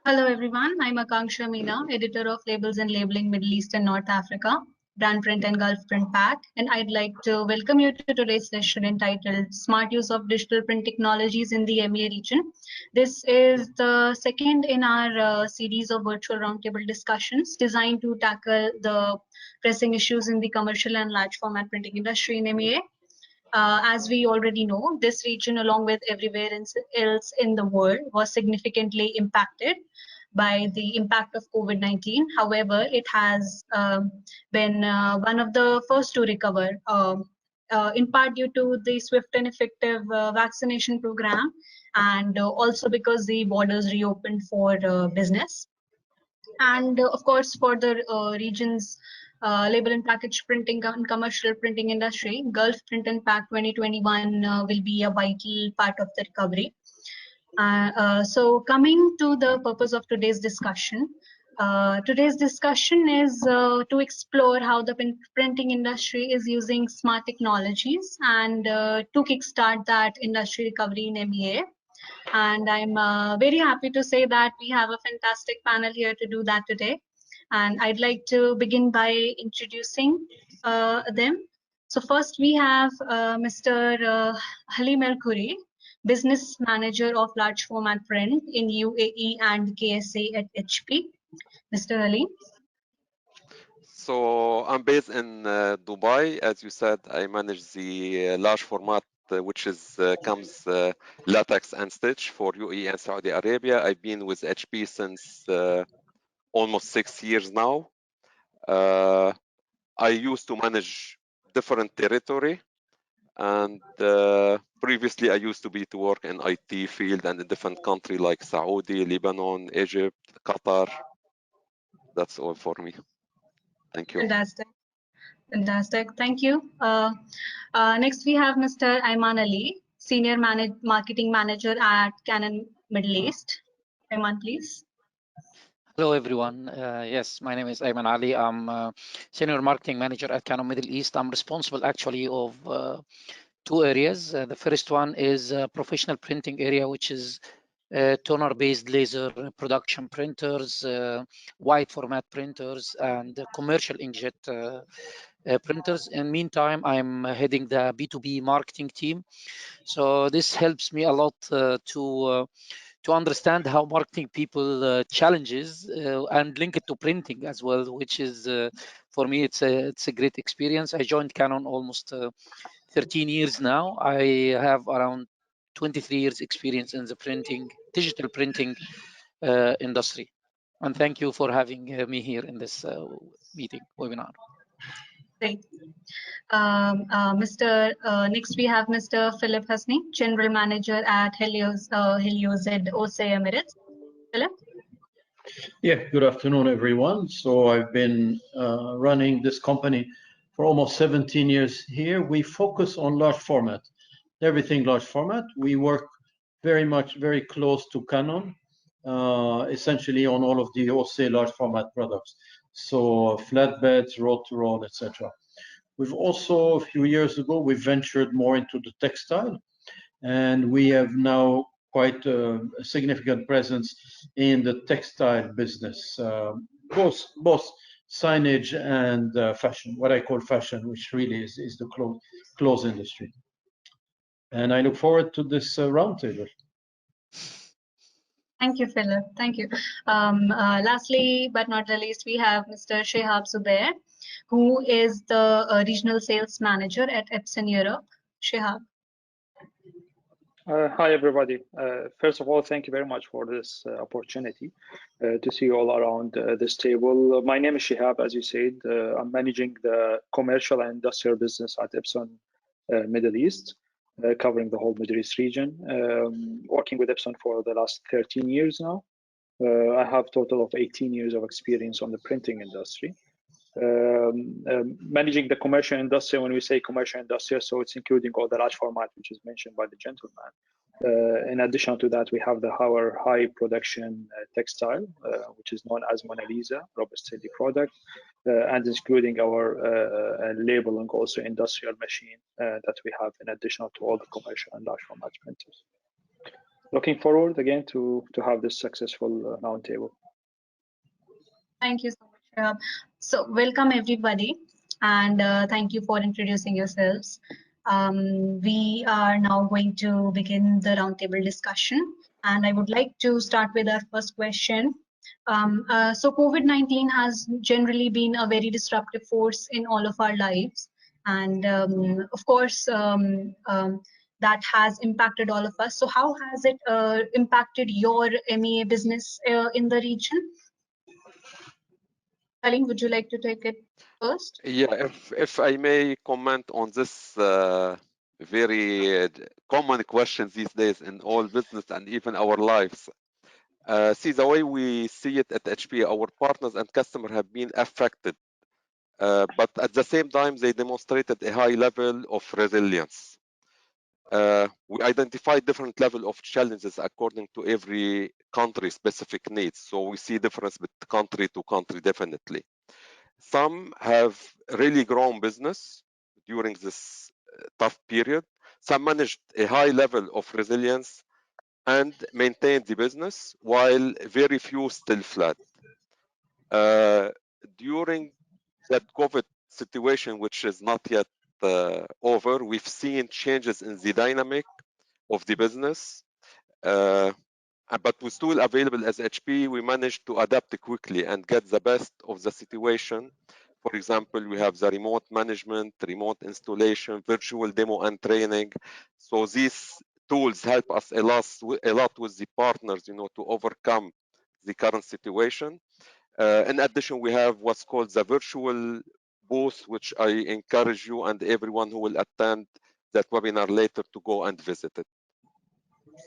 Hello everyone, I'm Akanksha Meena, editor of Labels and Labeling Middle East and North Africa, Brand Print and Gulf Print Pack, and I'd like to welcome you to today's session entitled Smart Use of Digital Print Technologies in the MEA region. This is the second in our series of virtual roundtable discussions designed to tackle the pressing issues in the commercial and large format printing industry in MEA. As we already know, this region, along with everywhere else in the world, was significantly impacted by the impact of COVID-19. However, it has been one of the first to recover, in part due to the swift and effective vaccination program, and also because the borders reopened for business. And of course, for the region's label and package printing and commercial printing industry, Gulf Print and Pack 2021 will be a vital part of the recovery. So coming to the purpose of today's discussion is to explore how the printing industry is using smart technologies and to kickstart that industry recovery in MEA. And I'm very happy to say that we have a fantastic panel here to do that today. And I'd like to begin by introducing them. So first we have Mr. Halim El Khoury, Business Manager of Large Format Print in UAE and KSA at HP. Mr. Halim. So I'm based in Dubai. As you said, I manage the large format, which is comes latex and stitch for UAE and Saudi Arabia. I've been with HP since almost 6 years now. I used to manage different territory, and previously I used to work in IT field and in different country like Saudi, Lebanon, Egypt, Qatar. That's all for me. Thank you. Fantastic. Thank you. Next, we have Mr. Ayman Ali, Senior Marketing Manager at Canon Middle East. Ayman, please. Hello, everyone. Yes, my name is Ayman Ali. I'm Senior Marketing Manager at Canon Middle East. I'm responsible actually of two areas. The first one is professional printing area, which is toner-based laser production printers, wide format printers, and commercial inkjet printers. In the meantime, I'm heading the B2B marketing team. So this helps me a lot to understand how marketing people challenges and link it to printing as well, which is for me it's a great experience. I joined Canon almost 13 years now. I have around 23 years experience in the digital printing industry. And thank you for having me here in this webinar. Great. Next we have Mr. Philip Husning, General Manager at Helios at OSE Emirates. Philip? Yeah, good afternoon, everyone. So I've been running this company for almost 17 years here. We focus on large format, everything large format. We work very close to Canon, essentially on all of the OSE large format products. So flatbeds, roll-to-roll, etc. We've also, a few years ago, we ventured more into the textile, and we have now quite a significant presence in the textile business, both signage and fashion, what I call fashion, which really is the clothes industry. And I look forward to this roundtable. Thank you, Philip. Thank you. Lastly, but not the least, we have Mr. Shahab Zubair, who is the Regional Sales Manager at Epson Europe. Shahab. Hi, everybody. First of all, thank you very much for this opportunity to see you all around this table. My name is Shahab, as you said. I'm managing the commercial and industrial business at Epson Middle East, covering the whole Middle East region, working with Epson for the last 13 years now. I have a total of 18 years of experience on the printing industry. Managing the commercial industry, when we say commercial industry, so it's including all the large format, which is mentioned by the gentleman. In addition to that, we have our high production textile, which is known as Mona Lisa, robust steady product, and including our labeling also industrial machine that we have in addition to all the commercial and large format printers. looking forward again to have this successful roundtable. Thank you so much, Shahab. So welcome everybody, and thank you for introducing yourselves. We are now going to begin the roundtable discussion, and I would like to start with our first question. So COVID-19 has generally been a very disruptive force in all of our lives, and of course that has impacted all of us. So how has it impacted your MEA business in the region? Salim, would you like to take it first? Yeah, if I may comment on this very common question these days in all business and even our lives. See, the way we see it at HP, our partners and customers have been affected, but at the same time, they demonstrated a high level of resilience. We identified different level of challenges according to every country specific needs. So we see difference between country to country, definitely. Some have really grown business during this tough period. Some managed a high level of resilience and maintained the business, while very few still fled. During that COVID situation, which is not yet over, we've seen changes in the dynamic of the business. But we're still available as HP. We managed to adapt quickly and get the best of the situation. For example, we have the remote management, remote installation, virtual demo and training. So these tools help us a lot with the partners, to overcome the current situation. In addition, we have what's called the virtual booth, which I encourage you and everyone who will attend that webinar later to go and visit it.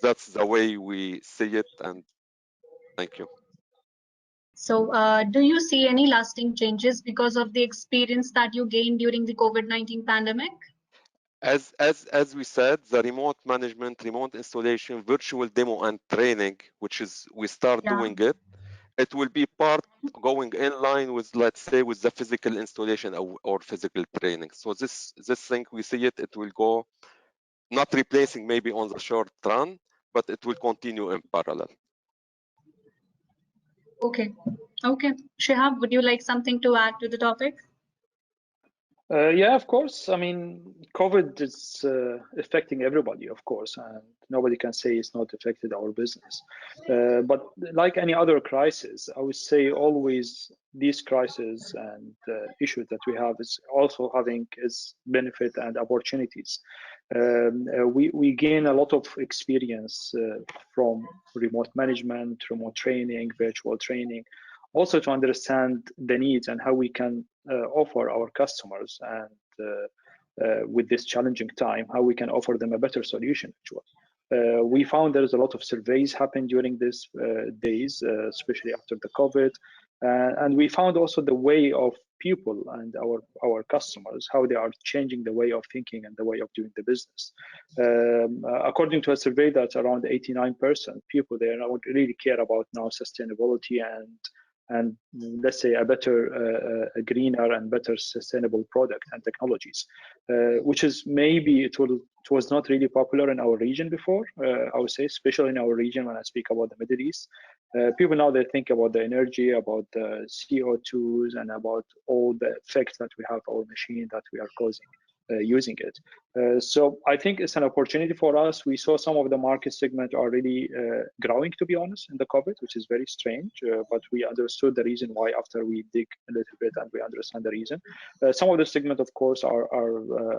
That's the way we see it, and thank you. So do you see any lasting changes because of the experience that you gained during the COVID-19 pandemic? As we said, the remote management, remote installation, virtual demo and training, which is we start doing it, it will be part going in line with, let's say, with the physical installation or physical training. So this thing, we see it will go, not replacing maybe on the short run, but it will continue in parallel. Okay. Shahab, would you like something to add to the topic? Yeah, of course. I mean, COVID is affecting everybody, of course, and nobody can say it's not affected our business. But like any other crisis, I would say always these crises and issues that we have is also having its benefit and opportunities. We gain a lot of experience from remote management, remote training, virtual training, also to understand the needs and how we can offer our customers and with this challenging time, how we can offer them a better solution. We found there's a lot of surveys happen during these days, especially after the COVID. And we found also the way of people and our customers, how they are changing the way of thinking and the way of doing the business. According to a survey that's around 89% people, they don't really care about now sustainability and let's say a better, a greener and better sustainable product and technologies, which is maybe it was not really popular in our region before. I would say, especially in our region, when I speak about the Middle East, people now they think about the energy, about the CO2s, and about all the effects that we have on our machine that we are causing using it. So I think it's an opportunity for us. We saw some of the market segment are really growing, to be honest, in the COVID, which is very strange, but we understood the reason why after we dig a little bit and we understand the reason. Some of the segment, of course, are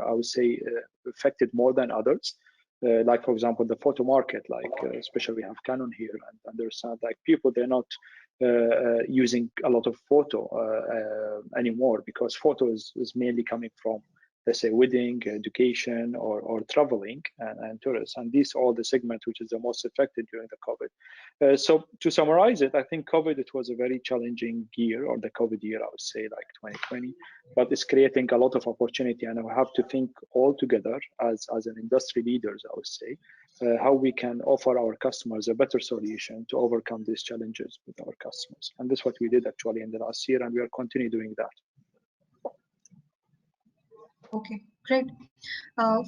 I would say, affected more than others. Like, for example, the photo market, like especially we have Canon here, and understand like people, they're not using a lot of photo anymore, because photo is mainly coming from, let's say, wedding, education, or traveling and tourists. And these are the segments which is the most affected during the COVID. So to summarize it, I think COVID, it was a very challenging year, or the COVID year, I would say, like 2020, but it's creating a lot of opportunity. And we have to think all together as an industry leaders, I would say, how we can offer our customers a better solution to overcome these challenges with our customers. And this is what we did actually in the last year, and we are continuing doing that. Okay, Great.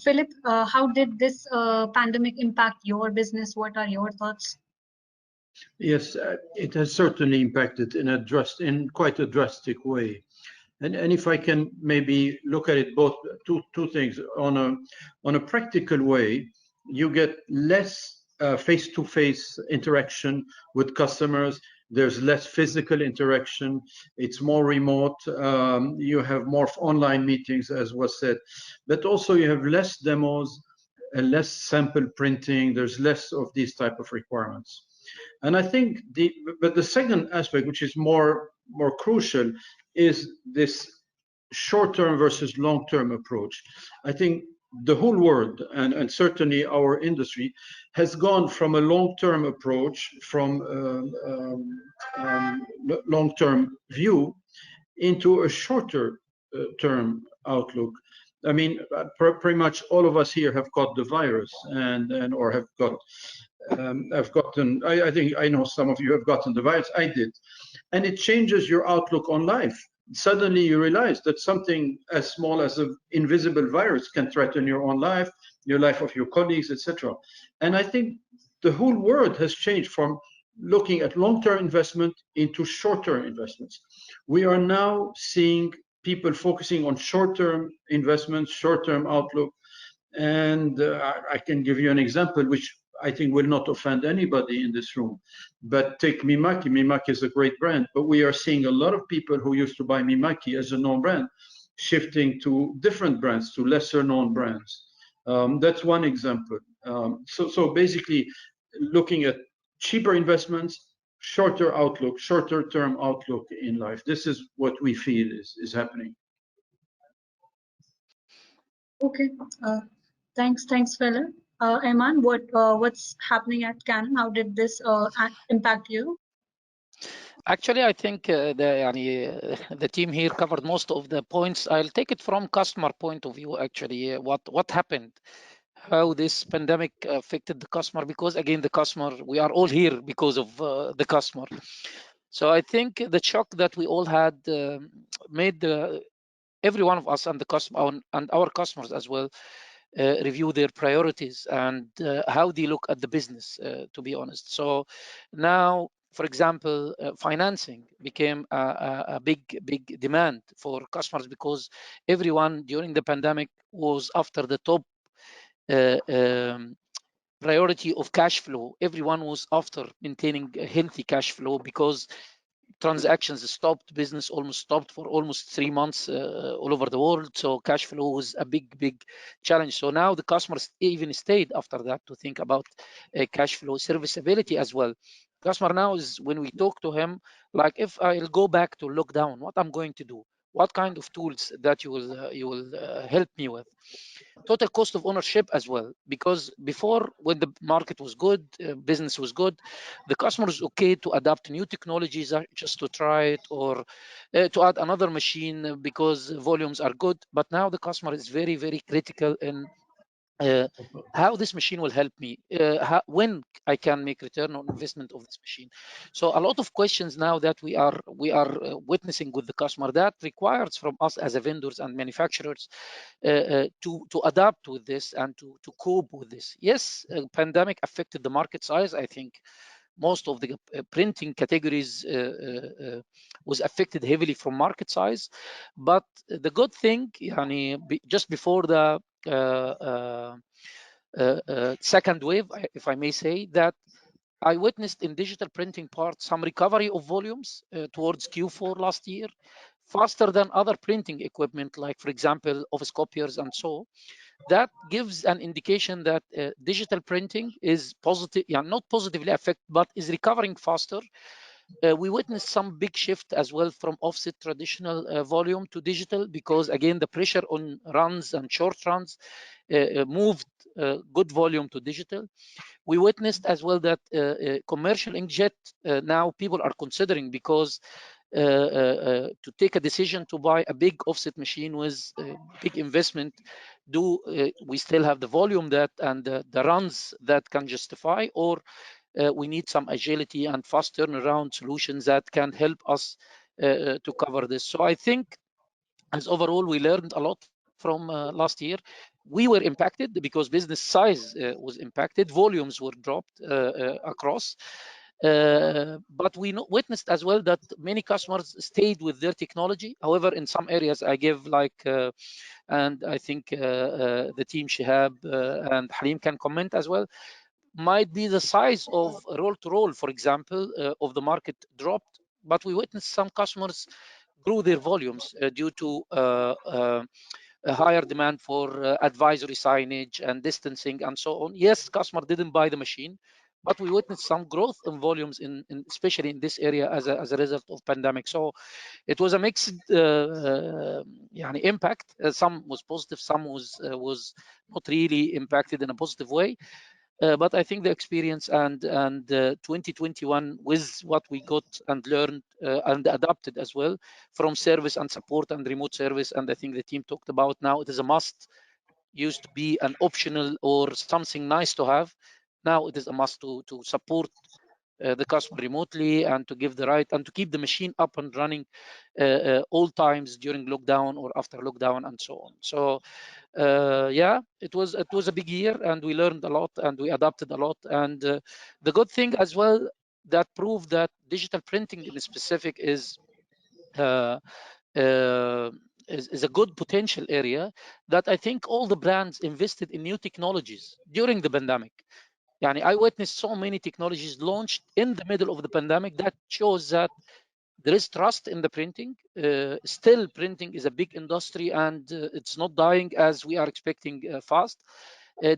Philip, how did this pandemic impact your business? What are your thoughts? Yes, it has certainly impacted in quite a drastic way. And if I can maybe look at it both two things on a practical way, you get less face-to-face interaction with customers. There's less physical interaction. It's more remote. You have more online meetings, as was said, but also you have less demos and less sample printing. There's less of these type of requirements. And I think but the second aspect, which is more crucial, is this short-term versus long-term approach. I think the whole world, and certainly our industry, has gone from a long-term approach, from long-term view, into a shorter term outlook. I mean, pretty much all of us here have got the virus, or have got. I've gotten. I think I know some of you have gotten the virus. I did, and it changes your outlook on life. Suddenly, you realize that something as small as an invisible virus can threaten your own life, your life of your colleagues, etc. And I think the whole world has changed from looking at long-term investment into short-term investments. We are now seeing people focusing on short-term investments, short-term outlook. And I can give you an example, which I think will not offend anybody in this room. But take Mimaki. Mimaki is a great brand, but we are seeing a lot of people who used to buy Mimaki as a known brand shifting to different brands, to lesser known brands. That's one example. So basically looking at cheaper investments, shorter outlook, shorter term outlook in life. This is what we feel is happening. Okay. Thanks, Philip. Ayman, what's happening at Canon? How did this impact you? Actually, I think the team here covered most of the points. I'll take it from customer point of view. Actually, what happened, how this pandemic affected the customer, because again, the customer, we are all here because of the customer. So I think the shock that we all had made every one of us and the customer and our customers as well review their priorities and how they look at the business, to be honest. So now, for example, financing became a big demand for customers, because everyone during the pandemic was after the top priority of cash flow. Everyone was after maintaining a healthy cash flow, because transactions stopped, business almost stopped for almost 3 months all over the world. So cash flow was a big challenge. So now the customers even stayed after that to think about cash flow serviceability as well. Customer now is, when we talk to him, like, if I'll go back to lockdown, what I'm going to do? What kind of tools that you will help me with? Total cost of ownership as well, because before, when the market was good, business was good, the customer is okay to adapt new technologies just to try it, or to add another machine because volumes are good. But now the customer is very critical in how this machine will help me, when I can make return on investment of this machine. So a lot of questions now that we are witnessing with the customer, that requires from us as a vendors and manufacturers to adapt with this and to cope with this. Yes, pandemic affected the market size. I think most of the printing categories was affected heavily from market size. But the good thing, just before the second wave, if I may say, that I witnessed in digital printing part some recovery of volumes towards Q4 last year, faster than other printing equipment, like, for example, office copiers and so. That gives an indication that digital printing is positive, not positively affected, but is recovering faster. We witnessed some big shift as well from offset traditional volume to digital, because again, the pressure on runs and short runs moved good volume to digital. We witnessed as well that commercial inkjet now people are considering, because to take a decision to buy a big offset machine with big investment, we still have the volume that and the runs that can justify, or we need some agility and fast turnaround solutions that can help us to cover this. So I think, as overall, we learned a lot from last year. We were impacted because business size was impacted, volumes were dropped across. But we witnessed as well that many customers stayed with their technology. However, in some areas, I give like, and I think the team Shahab and Halim can comment as well, might be the size of roll-to-roll, for example, of the market dropped, but we witnessed some customers grew their volumes due to a higher demand for advisory signage and distancing and so on. Yes, customer didn't buy the machine, but we witnessed some growth in volumes, especially in this area as a result of pandemic. So it was a mixed impact. Some was positive, some was not really impacted in a positive way. But I think the experience and 2021 with what we got and learned and adapted as well from service and support and remote service, and I think the team talked about now it is a must. Used to be an optional or something nice to have. Now it is a must to support the customer remotely and to give the right and to keep the machine up and running all times during lockdown or after lockdown and so on. So yeah, it was a big year and we learned a lot and we adapted a lot. And the good thing as well that proved that digital printing in specific is a good potential area, that I think all the brands invested in new technologies during the pandemic. I witnessed so many technologies launched in the middle of the pandemic that shows that there is trust in the printing. Still, printing is a big industry and it's not dying as we are expecting fast.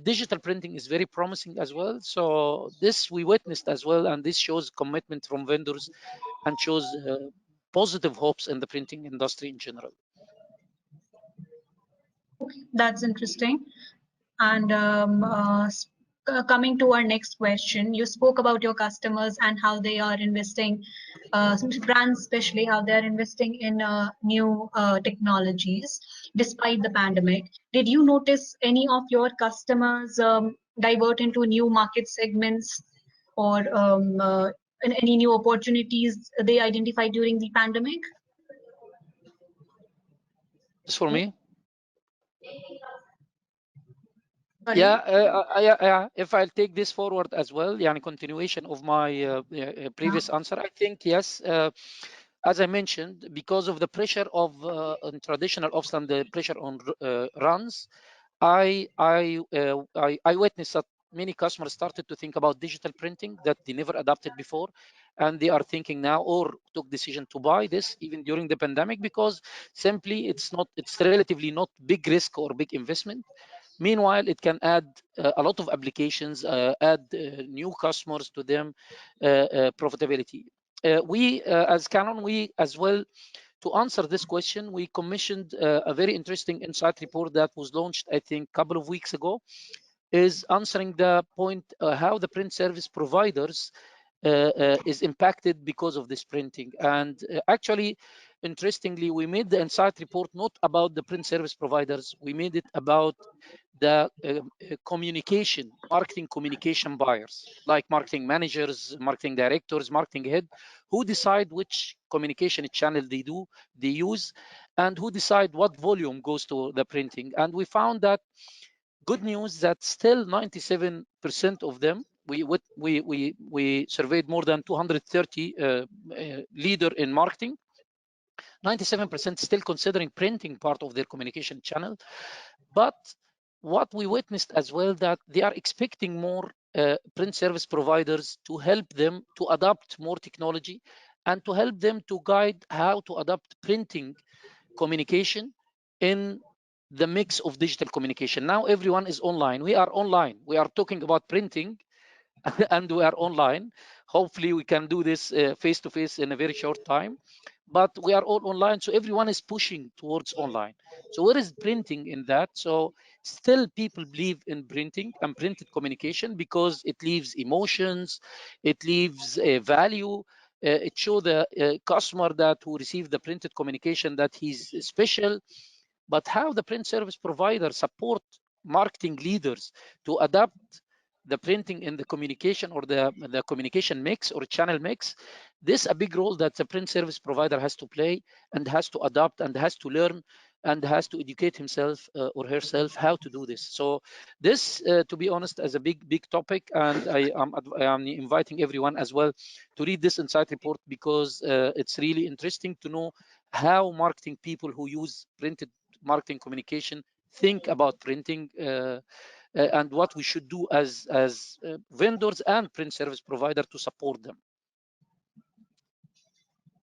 Digital printing is very promising as well. So this we witnessed as well, and this shows commitment from vendors and shows positive hopes in the printing industry in general. Okay, that's interesting. And coming to our next question, you spoke about your customers and how they are investing, brands especially, how they're investing in new technologies despite the pandemic. Did you notice any of your customers divert into new market segments or any new opportunities they identified during the pandemic? This for me? Sorry. Yeah, if I'll take this forward as well, continuation of my previous answer, I think yes. As I mentioned, because of the pressure of on traditional office and the pressure on runs, I witnessed that many customers started to think about digital printing that they never adopted before, and they are thinking now or took decision to buy this even during the pandemic, because simply it's relatively not big risk or big investment. Meanwhile, it can add a lot of applications, add new customers to them, profitability. We as Canon, we as well, to answer this question, we commissioned a very interesting insight report that was launched, I think, a couple of weeks ago, is answering the point how the print service providers is impacted because of this printing. And actually, interestingly, we made the insight report not about the print service providers, we made it about the marketing communication buyers, like marketing managers, marketing directors, marketing head, who decide which communication channel they use, and who decide what volume goes to the printing. And we found that good news that still 97% of them, we surveyed more than 230 leader in marketing, 97% still considering printing part of their communication channel. But what we witnessed as well, that they are expecting more print service providers to help them to adopt more technology and to help them to guide how to adopt printing communication in the mix of digital communication. Now everyone is online. We are online. We are talking about printing and we are online. Hopefully we can do this face to face in a very short time, but we are all online. So everyone is pushing towards online. So where is printing in that? So still people believe in printing and printed communication because it leaves emotions, it leaves a value. It shows the customer that who received the printed communication that he's special. But how the print service provider support marketing leaders to adapt the printing in the communication or the communication mix or channel mix, this is a big role that the print service provider has to play and has to adapt and has to learn and has to educate himself or herself how to do this. So this, to be honest, is a big topic, and I am inviting everyone as well to read this insight report, because it's really interesting to know how marketing people who use printed marketing communication think about printing, and what we should do as vendors and print service provider to support them.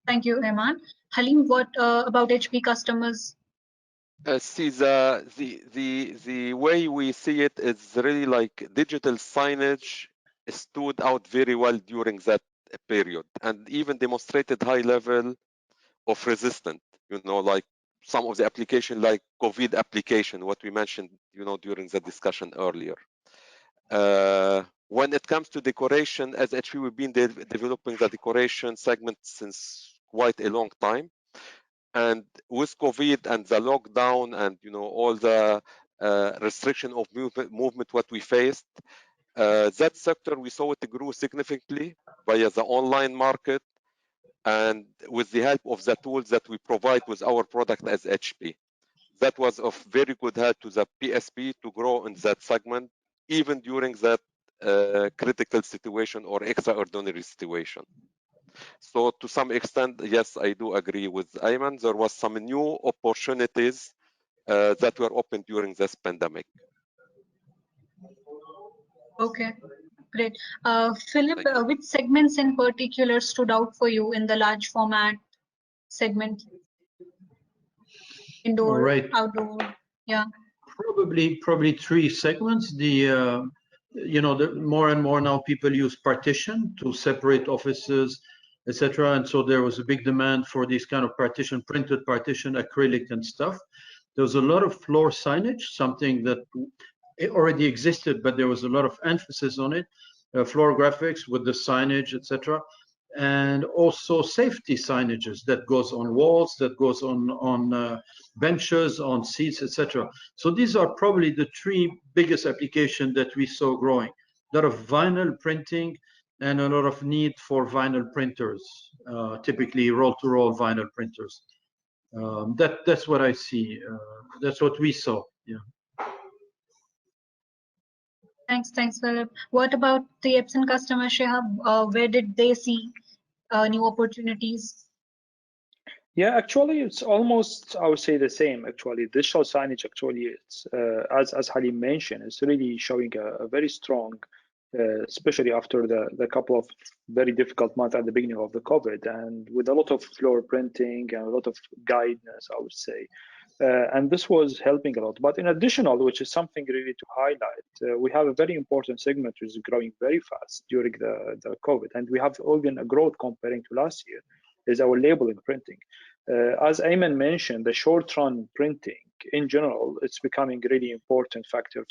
Thank you, Ayman. Halim, what about HP customers? See, the way we see it is really like digital signage stood out very well during that period, and even demonstrated high level of resistance. You know, like some of the application, like COVID application, what we mentioned, you know, during the discussion earlier. When it comes to decoration, as HP, we've been developing the decoration segment since quite a long time. And with COVID and the lockdown and, you know, all the restriction of movement what we faced, that sector, we saw it grew significantly via the online market and with the help of the tools that we provide with our product as HP. That was of very good help to the PSP to grow in that segment, even during that critical situation or extraordinary situation. So to some extent, yes, I do agree with Ayman. There was some new opportunities that were opened during this pandemic. Okay, great. Philip, which segments in particular stood out for you in the large format segment? Indoor, right. outdoor, yeah. Probably three segments. The you know, the more and more now people use partition to separate offices, etc. And so there was a big demand for these kind of partition, printed partition, acrylic and stuff. There was a lot of floor signage, something that it already existed, but there was a lot of emphasis on it. Floor graphics with the signage, etc. And also safety signages that goes on walls, that goes on benches, on seats, etc. So these are probably the three biggest applications that we saw growing. A lot of vinyl printing and a lot of need for vinyl printers, typically roll-to-roll vinyl printers. That's what I see. That's what we saw. Yeah. Thanks, Philip. What about the Epson customer, Shahab? Where did they see new opportunities? Yeah, actually, it's almost, I would say, the same. Actually, digital signage, actually, it's as Halim mentioned, it's really showing a very strong, especially after the couple of very difficult months at the beginning of the COVID, and with a lot of floor printing and a lot of guidance, I would say. And this was helping a lot. But in additional, which is something really to highlight, we have a very important segment which is growing very fast during the COVID, and we have even a growth comparing to last year, is our labeling printing. As Ayman mentioned, the short-run printing in general, it's becoming a really important factor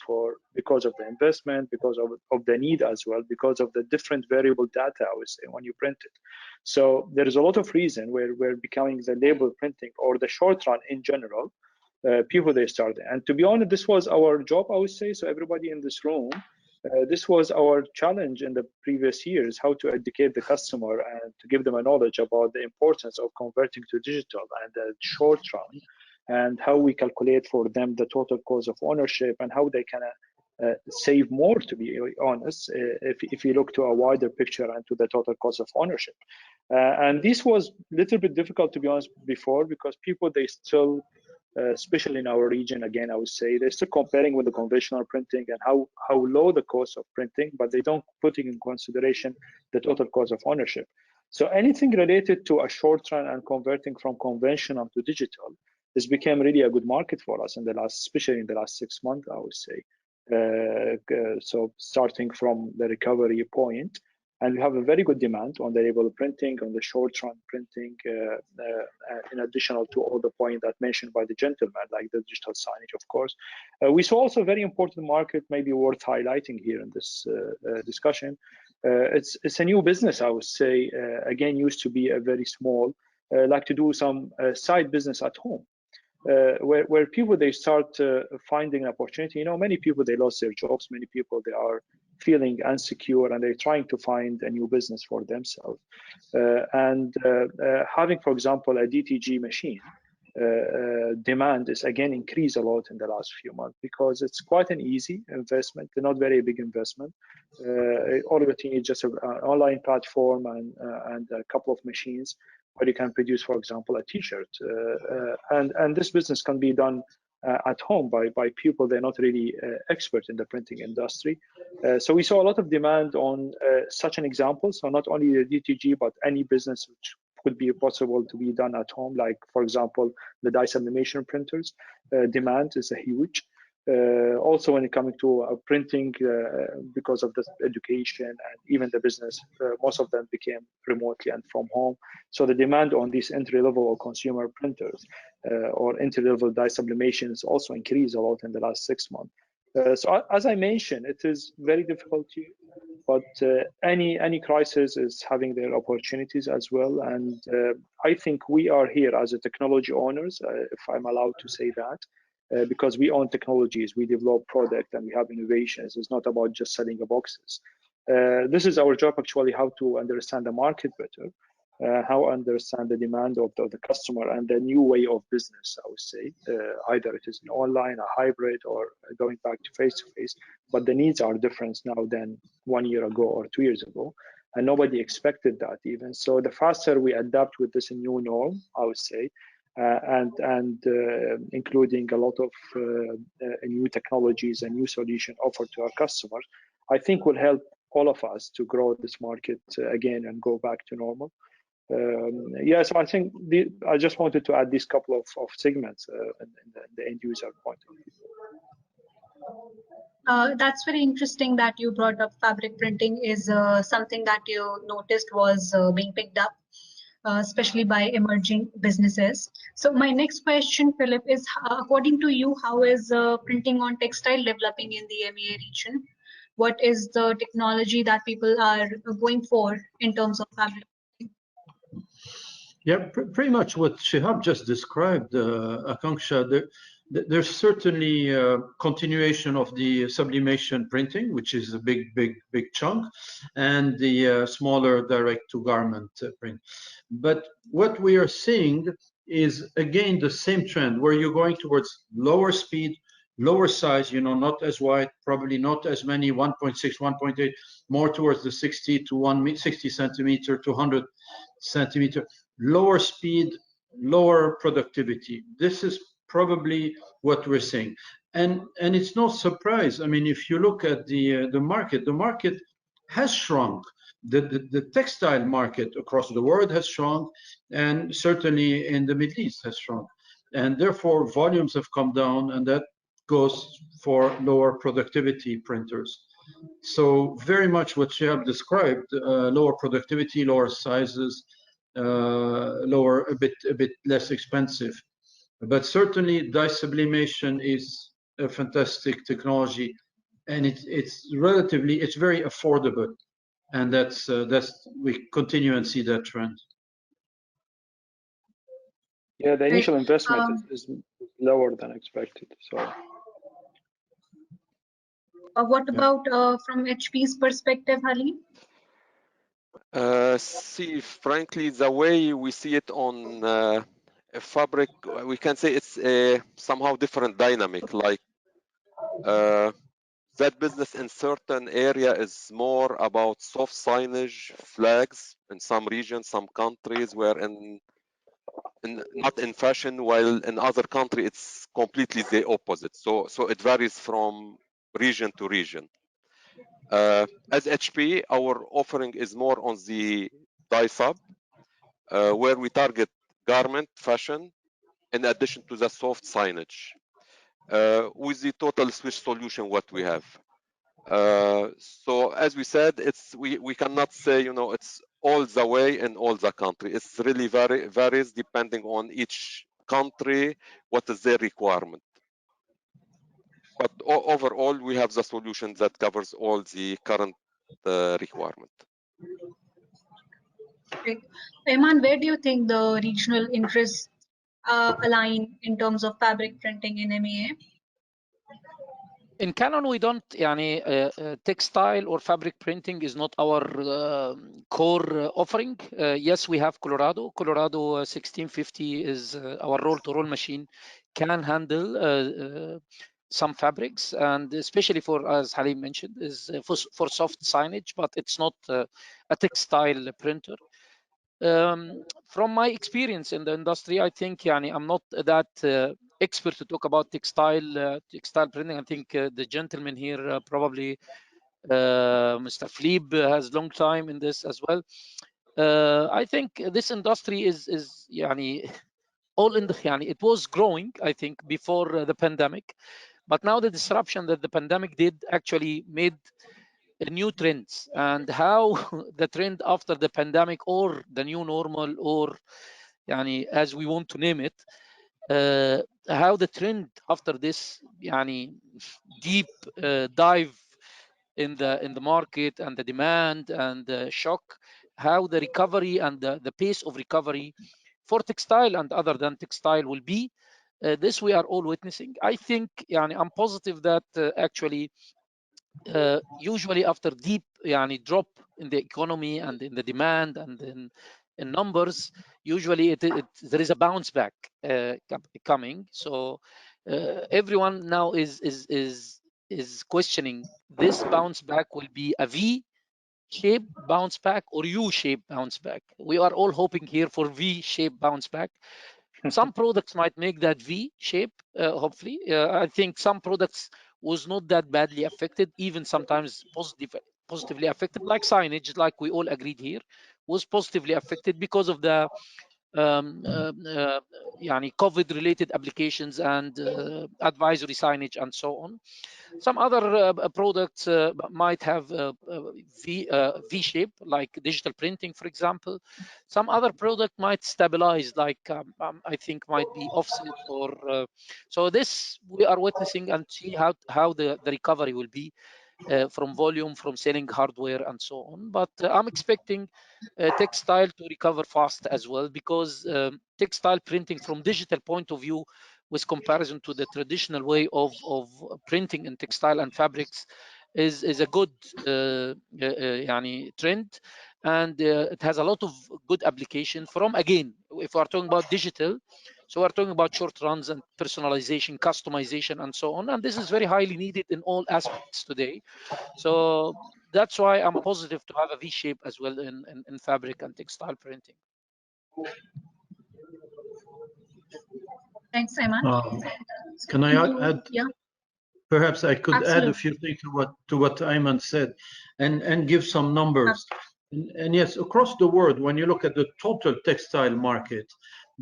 because of the investment, because of the need as well, because of the different variable data, I would say, when you print it. So there is a lot of reason where we're becoming the label printing or the short-run in general, people they started. And to be honest, this was our job, I would say. So everybody in this room, this was our challenge in the previous years, how to educate the customer and to give them a knowledge about the importance of converting to digital and the short run, and how we calculate for them the total cost of ownership and how they can save more, to be honest, if you look to a wider picture and to the total cost of ownership. And this was a little bit difficult, to be honest, before, because people, they still, especially in our region, again, I would say, they're still comparing with the conventional printing and how low the cost of printing, but they don't put in consideration the total cost of ownership. So anything related to a short run and converting from conventional to digital has become really a good market for us in the last, especially in the last 6 months, I would say. So starting from the recovery point, and we have a very good demand on the label printing, on the short run printing, in addition to all the points that mentioned by the gentleman, like the digital signage, of course. We saw also a very important market, maybe worth highlighting here in this discussion. It's a new business, I would say. Again, used to be a very small, like to do some side business at home. Where people, they start finding an opportunity. You know, many people, they lost their jobs. Many people, they are feeling insecure and they're trying to find a new business for themselves. And having, for example, a DTG machine demand is again increased a lot in the last few months because it's quite an easy investment, not very big investment. All of it you need just an online platform and a couple of machines where you can produce, for example, a T-shirt. And this business can be done at home by people they're not really experts in the printing industry. So we saw a lot of demand on such an example. So not only the DTG, but any business which could be possible to be done at home, like, for example, the dye sublimation printers. Demand is huge. Also, when it comes to printing, because of the education and even the business, most of them became remotely and from home. So the demand on these entry-level or consumer printers or entry-level dye sublimation is also increased a lot in the last 6 months. So as I mentioned, it is very difficult to, but any crisis is having their opportunities as well. And I think we are here as a technology owners, if I'm allowed to say that, because we own technologies, we develop product, and we have innovations. It's not about just selling the boxes. This is our job, actually, how to understand the market better, how understand the demand of the customer and the new way of business, I would say. Either it is an online, a hybrid, or going back to face-to-face, but the needs are different now than 1 year ago or 2 years ago, and nobody expected that even. So the faster we adapt with this new norm, I would say, and including a lot of new technologies and new solutions offered to our customers, I think will help all of us to grow this market again and go back to normal. Yeah, so I think I just wanted to add these couple of segments in the end user point of view. That's very interesting that you brought up fabric printing is something that you noticed was being picked up, especially by emerging businesses. So my next question, Philip, is according to you, how is printing on textile developing in the MEA region? What is the technology that people are going for in terms of fabric printing? Yeah, pretty much what Shahab just described, Akanksha. There's certainly a continuation of the sublimation printing, which is a big chunk, and the smaller direct-to-garment print. But what we are seeing is, again, the same trend, where you're going towards lower speed, lower size, not as wide, probably not as many, 1.6, 1.8, more towards the 60 centimeter to 100 centimeter, lower speed, lower productivity. This is probably what we're seeing. And it's no surprise. I mean, if you look at the market has shrunk. The textile market across the world has shrunk, and certainly in the Middle East has shrunk. And therefore, volumes have come down, and that goes for lower productivity printers. So very much what Shahab described, lower productivity, lower sizes, lower, a bit less expensive. But certainly dye sublimation is a fantastic technology, and it's very affordable, and that's we continue and see that trend. Yeah, the initial investment is lower than expected. So what about from HP's perspective, Halim? See, frankly, the way we see it on fabric, we can say it's a somehow different dynamic. Like that business in certain area is more about soft signage, flags in some regions, some countries, where not in fashion, while in other country it's completely the opposite. So it varies from region to region. As HP, our offering is more on the dye sub, where we target garment, fashion, in addition to the soft signage, with the total switch solution what we have. So as we said, we cannot say it's all the way in all the country. It's really varies depending on each country, what is their requirement. But overall, we have the solution that covers all the current requirement. Okay. Ayman, where do you think the regional interests align in terms of fabric printing in MEA? In Canon, we don't, textile or fabric printing is not our core offering. Yes, we have Colorado. Colorado 1650 is our roll-to-roll machine, can handle some fabrics, and especially for, as Halim mentioned, is for soft signage, but it's not a textile printer. From my experience in the industry, I think I'm not that expert to talk about textile printing. I think the gentleman here probably Mr. Fleeb has long time in this as well. I think this industry is all in the it was growing, I think, before the pandemic, but now the disruption that the pandemic did actually made new trends, and how the trend after the pandemic, or the new normal, or as we want to name it, how the trend after this deep dive in the market and the demand and the shock, how the recovery and the pace of recovery for textile and other than textile will be. This we are all witnessing. I think I'm positive that actually usually after deep drop in the economy and in the demand and in numbers, usually there is a bounce back coming. So everyone now is questioning, this bounce back will be a V shape bounce back or U shape bounce back. We are all hoping here for V shape bounce back. Some products might make that V shape, hopefully. I think some products was not that badly affected, even sometimes positively affected, like signage, like we all agreed here, was positively affected because of the COVID-related applications and advisory signage and so on. Some other products might have V shape, like digital printing, for example. Some other product might stabilize, like I think might be offset, or so this we are witnessing and see how the recovery will be from volume, from selling hardware and so on. But I'm expecting textile to recover fast as well, because textile printing from digital point of view, with comparison to the traditional way of printing in textile and fabrics, is a good trend, and it has a lot of good application from, again, if we are talking about digital, so we're talking about short runs and personalization, customization, and so on, and this is very highly needed in all aspects today. So that's why I'm positive to have a V shape as well in fabric and textile printing. Thanks, Ayman. Can I add? Yeah. Perhaps I could Absolutely. add a few things to what Ayman said, and give some numbers. And yes, across the world, when you look at the total textile market,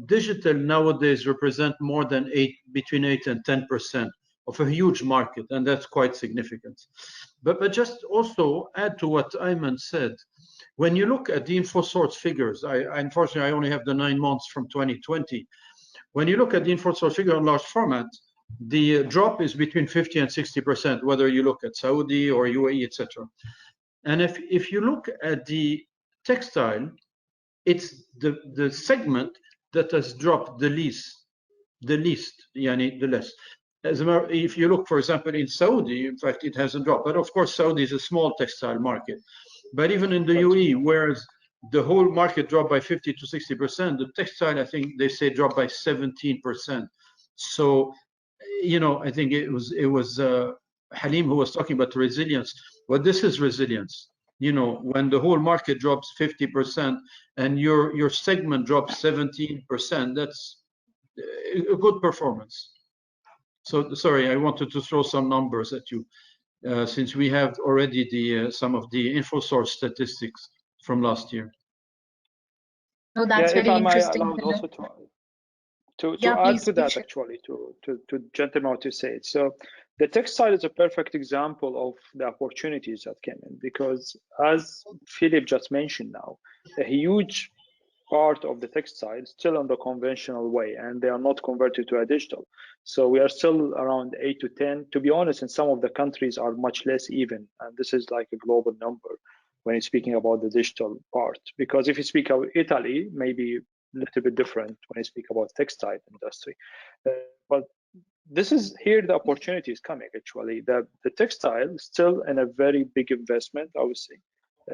digital nowadays represent more than between 8 and 10% of a huge market, and that's quite significant. But just also add to what Ayman said. When you look at the InfoSource figures, unfortunately I only have the 9 months from 2020. When you look at the InfoSource figure on large format, the drop is between 50 and 60%, whether you look at Saudi or UAE, etc. And if you look at the textile, it's the segment that has dropped the least. As a matter, if you look, for example, in Saudi, in fact, it hasn't dropped. But of course, Saudi is a small textile market. But even in the UAE, whereas the whole market dropped by 50 to 60%, the textile, I think they say, dropped by 17%. So, I think it was Halim who was talking about resilience. Well, this is resilience. When the whole market drops 50% and your segment drops 17%, that's a good performance. So sorry, I wanted to throw some numbers at you, since we have already some of the InfoSource statistics from last year. No, that's very interesting. Also to Yeah, add please, to that, please. actually, to gentlemen what you said. So the textile is a perfect example of the opportunities that came in, because as Philip just mentioned now, a huge part of the textile is still on the conventional way, and they are not converted to a digital. So we are still around 8 to 10. To be honest, in some of the countries are much less even, and this is like a global number when you're speaking about the digital part. Because if you speak of Italy, maybe a little bit different when you speak about textile industry. But this is here the opportunity is coming. Actually, the textile is still in a very big investment, I would say,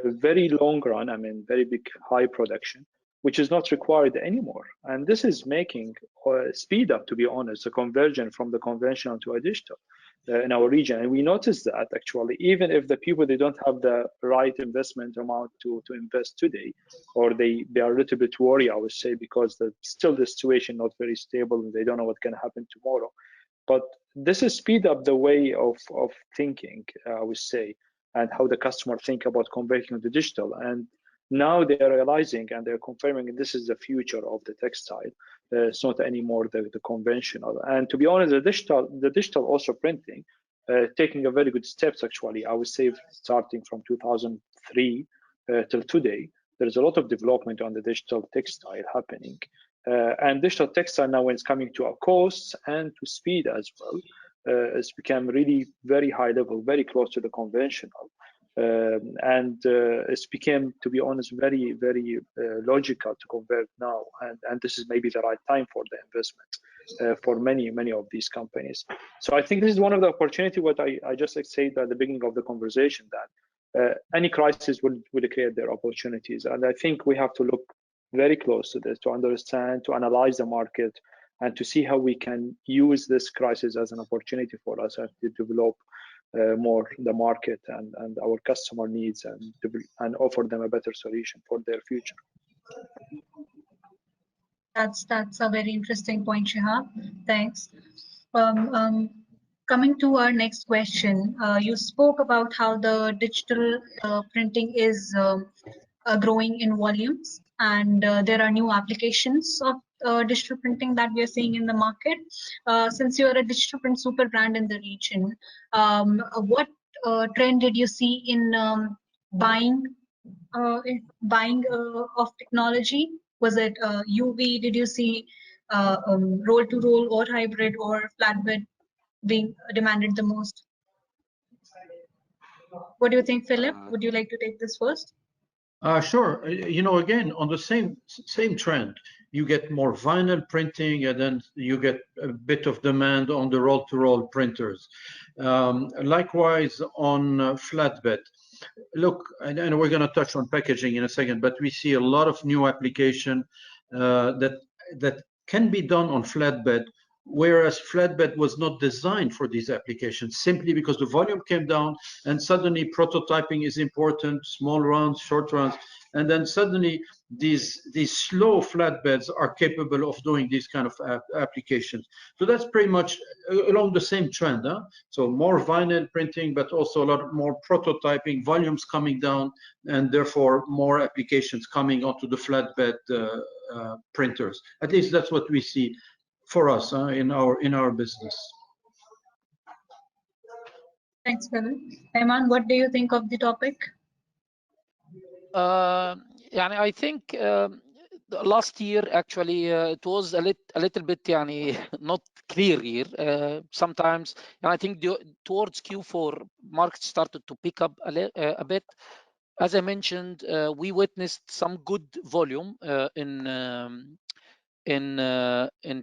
a very long run. I mean, very big high production, which is not required anymore. And this is making speed up, to be honest, the conversion from the conventional to a digital in our region. And we noticed that actually, even if the people, they don't have the right investment amount to invest today, or they are a little bit worried, I would say, because still the situation not very stable and they don't know what can happen tomorrow. But this is speed up the way of thinking, I would say, and how the customer think about converting to digital. And now they are realizing and they're confirming this is the future of the textile. It's not anymore the conventional. And to be honest, the digital also printing, taking a very good steps actually. I would say starting from 2003 till today, there is a lot of development on the digital textile happening. And digital textile now, when it's coming to a cost and to speed as well, it's become really very high level, very close to the conventional. And it's became, to be honest, very, very logical to convert now. And this is maybe the right time for the investment for many of these companies. So I think this is one of the opportunity, what I just said at the beginning of the conversation, that any crisis will create their opportunities. And I think we have to look very close to this, to understand, to analyze the market, and to see how we can use this crisis as an opportunity for us to develop more the market and our customer needs, and offer them a better solution for their future. That's a very interesting point, Shahab. Thanks. Coming to our next question, you spoke about how the digital printing is growing in volumes, and there are new applications of digital printing that we are seeing in the market. Since you are a digital print super brand in the region, what trend did you see in buying of technology? Was it UV? Did you see roll to roll or hybrid or flatbed being demanded the most? What do you think, Philip? Would you like to take this first? Sure. You know, again, on the same trend, you get more vinyl printing, and then you get a bit of demand on the roll-to-roll printers. Likewise on flatbed. Look, and we're going to touch on packaging in a second, but we see a lot of new application that can be done on flatbed, whereas flatbed was not designed for these applications, simply because the volume came down, and suddenly prototyping is important, small runs, short runs, and then suddenly these slow flatbeds are capable of doing these kind of applications. So that's pretty much along the same trend. Huh? So more vinyl printing, but also a lot more prototyping, volumes coming down, and therefore more applications coming onto the flatbed printers. At least that's what we see for us in our business. Thanks, Philip. Ayman, what do you think of the topic? I think last year actually it was a little bit not clear here. Sometimes, and I think towards Q4 market started to pick up a bit. As I mentioned, we witnessed some good volume in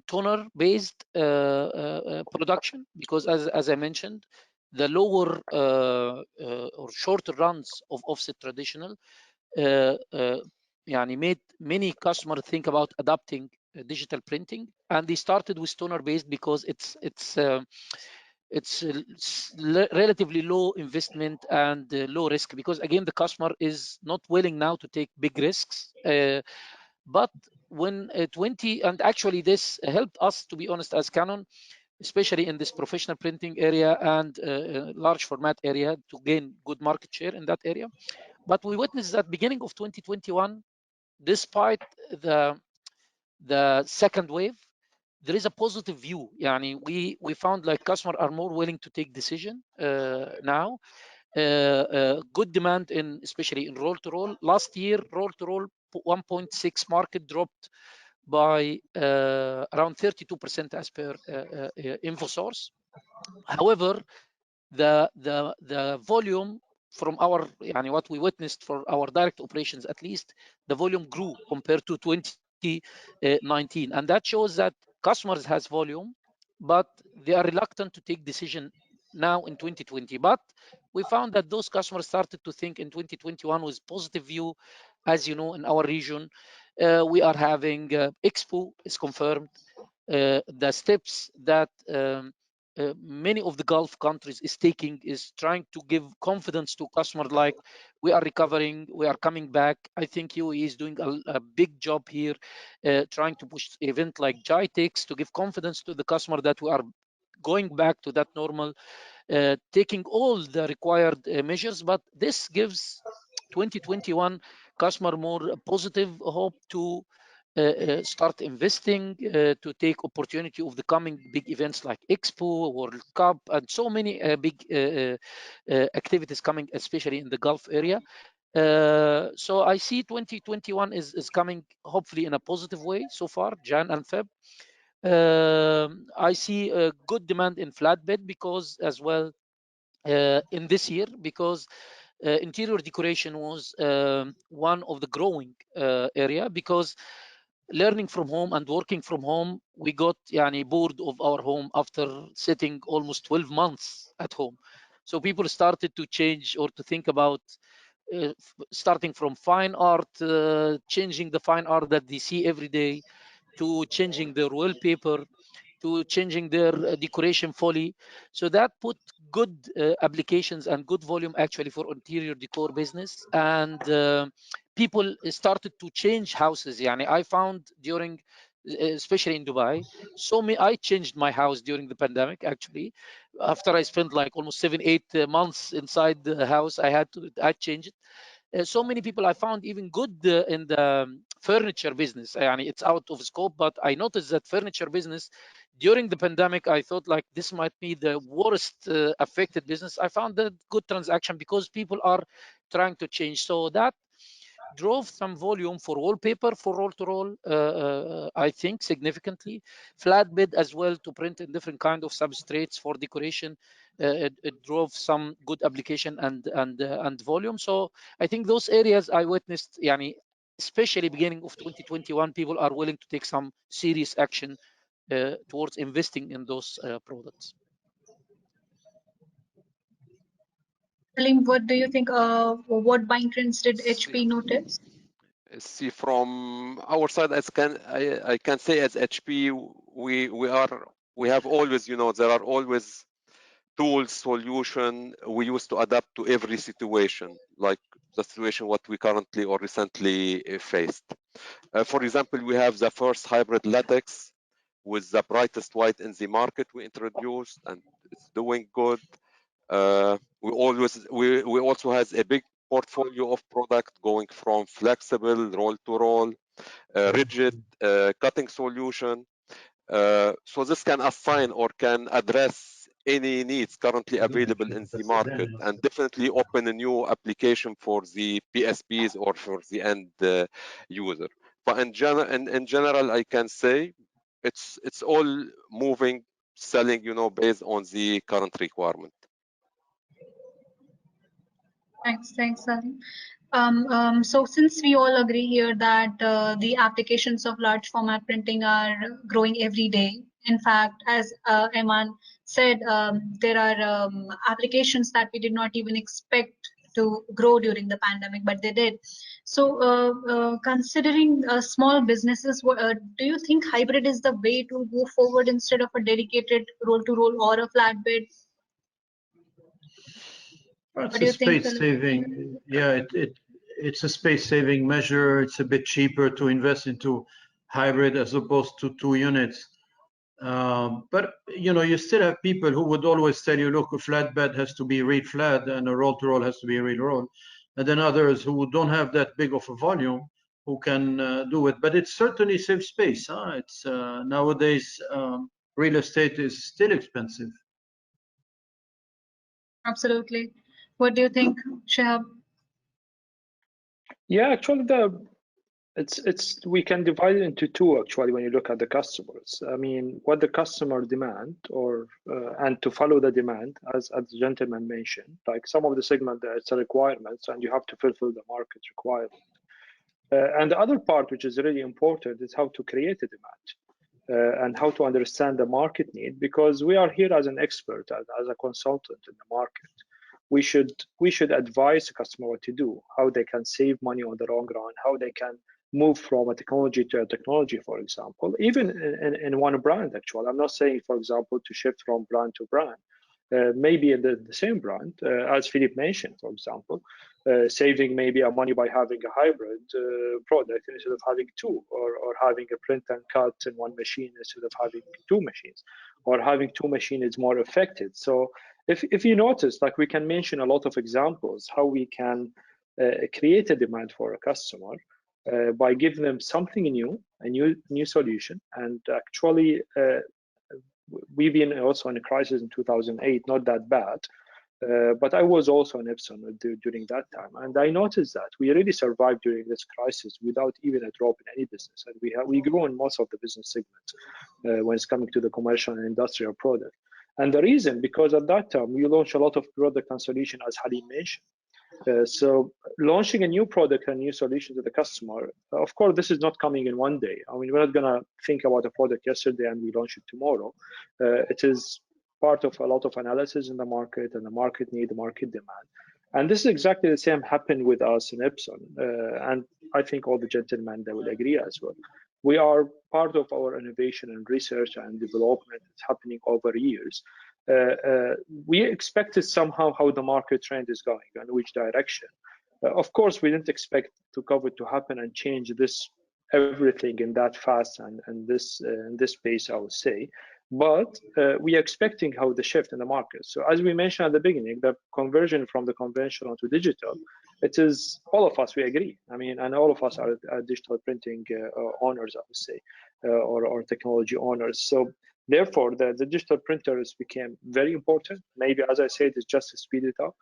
toner based production, because as I mentioned, the lower or shorter runs of offset traditional made many customers think about adopting digital printing, and they started with toner based because it's relatively low investment and low risk, because again the customer is not willing now to take big risks. But when and actually this helped us, to be honest, as Canon, especially in this professional printing area and large format area, to gain good market share in that area. But we witnessed that beginning of 2021, despite the second wave, there is a positive view. We found like customers are more willing to take decision now. Good demand especially in roll to roll. Last year, roll to roll 1.6 market dropped by around 32% as per InfoSource. However, the volume from our what we witnessed for our direct operations, at least the volume grew compared to 2019, and that shows that customers has volume, but they are reluctant to take decision now in 2020. But we found that those customers started to think in 2021 with positive view. As you know, in our region, we are having Expo is confirmed. The steps that many of the Gulf countries is taking is trying to give confidence to customers, like we are recovering, we are coming back. I think UAE is doing a big job here, trying to push event like GITEX to give confidence to the customer that we are going back to that normal, taking all the required measures. But this gives 2021 customer more positive hope to start investing, to take opportunity of the coming big events like Expo, World Cup, and so many big activities coming, especially in the Gulf area. So I see 2021 is coming hopefully in a positive way so far, Jan and Feb. I see a good demand in flatbed because as well in this year, because interior decoration was one of the growing area, because learning from home and working from home, we got bored of our home after sitting almost 12 months at home. So people started to change or to think about starting from fine art, changing the fine art that they see every day, to changing their wallpaper, to changing their decoration folly. So that put good applications and good volume actually for interior decor business. And people started to change houses. I found during, especially in Dubai, I changed my house during the pandemic. Actually, after I spent like almost 7-8 months inside the house, I changed it. So many people I found even good in the furniture business. It's out of scope, but I noticed that furniture business during the pandemic, I thought like this might be the worst affected business. I found that good transaction because people are trying to change. So that drove some volume for wallpaper, for roll-to-roll, I think significantly. Flatbed as well, to print in different kind of substrates for decoration. It drove some good application and volume. So I think those areas I witnessed, especially beginning of 2021, people are willing to take some serious action towards investing in those products. Salim, what do you think? What buying trends did HP notice? See, from our side, I can say as HP, we have always, there are always tools, solution we used to adapt to every situation, like the situation what we currently or recently faced. For example, we have the first hybrid latex with the brightest white in the market we introduced, and it's doing good. We also has a big portfolio of product going from flexible roll to roll, rigid cutting solution. So this can assign or can address any needs currently available in the market, and definitely open a new application for the PSPs or for the end user. But in general, I can say it's all moving, selling, based on the current requirement. Thanks, Salim. So since we all agree here that the applications of large format printing are growing every day. In fact, as Eman said, there are applications that we did not even expect to grow during the pandemic, but they did. So considering small businesses, do you think hybrid is the way to go forward instead of a dedicated roll-to-roll or a flatbed? It's a space saving. Yeah, it's a space saving measure. It's a bit cheaper to invest into hybrid as opposed to 2 units. But you still have people who would always tell you, look, a flatbed has to be real flat and a roll-to-roll has to be real roll. And then others who don't have that big of a volume who can do it. But it certainly saves space. It's nowadays real estate is still expensive. Absolutely. What do you think, Shahab? Yeah, actually, we can divide it into two actually when you look at the customers. I mean, what the customer demand and to follow the demand, as the gentleman mentioned, like some of the segment it's a requirements and you have to fulfill the market requirement. And the other part, which is really important, is how to create a demand. and how to understand the market need, because we are here as an expert, as a consultant in the market. We should advise the customer what to do, how they can save money on the long run, how they can move from a technology to a technology, for example, even in one brand. Actually, I'm not saying, for example, to shift from brand to brand. Maybe in the same brand, as Philippe mentioned, for example, saving maybe money by having a hybrid product instead of having two, or having a print and cut in one machine instead of having two machines, or having two machines is more effective. So if you notice, like, we can mention a lot of examples how we can create a demand for a customer by giving them something new, a new solution. And actually, we've been also in a crisis in 2008, not that bad, but I was also in Epson during that time, and I noticed that we really survived during this crisis without even a drop in any business, and we grew in most of the business segments when it's coming to the commercial and industrial product. And the reason, because at that time we launched a lot of product and solution, as Halim mentioned. So launching a new product and new solution to the customer, of course, this is not coming in one day. I mean, we're not gonna think about a product yesterday and we launch it tomorrow. It is part of a lot of analysis in the market and the market need, the market demand. And this is exactly the same happened with us in Epson. And I think all the gentlemen, they will agree as well. We are part of our innovation and research and development. It's happening over years. We expected somehow how the market trend is going and which direction. Of course, we didn't expect COVID to happen and change this everything in that fast and this pace, I would say. But we are expecting how the shift in the market. So as we mentioned at the beginning, the conversion from the conventional to digital, it is all of us, we agree. I mean, and all of us are digital printing owners, I would say, or technology owners. So therefore, the digital printers became very important. Maybe, as I said, it's just to speed it up.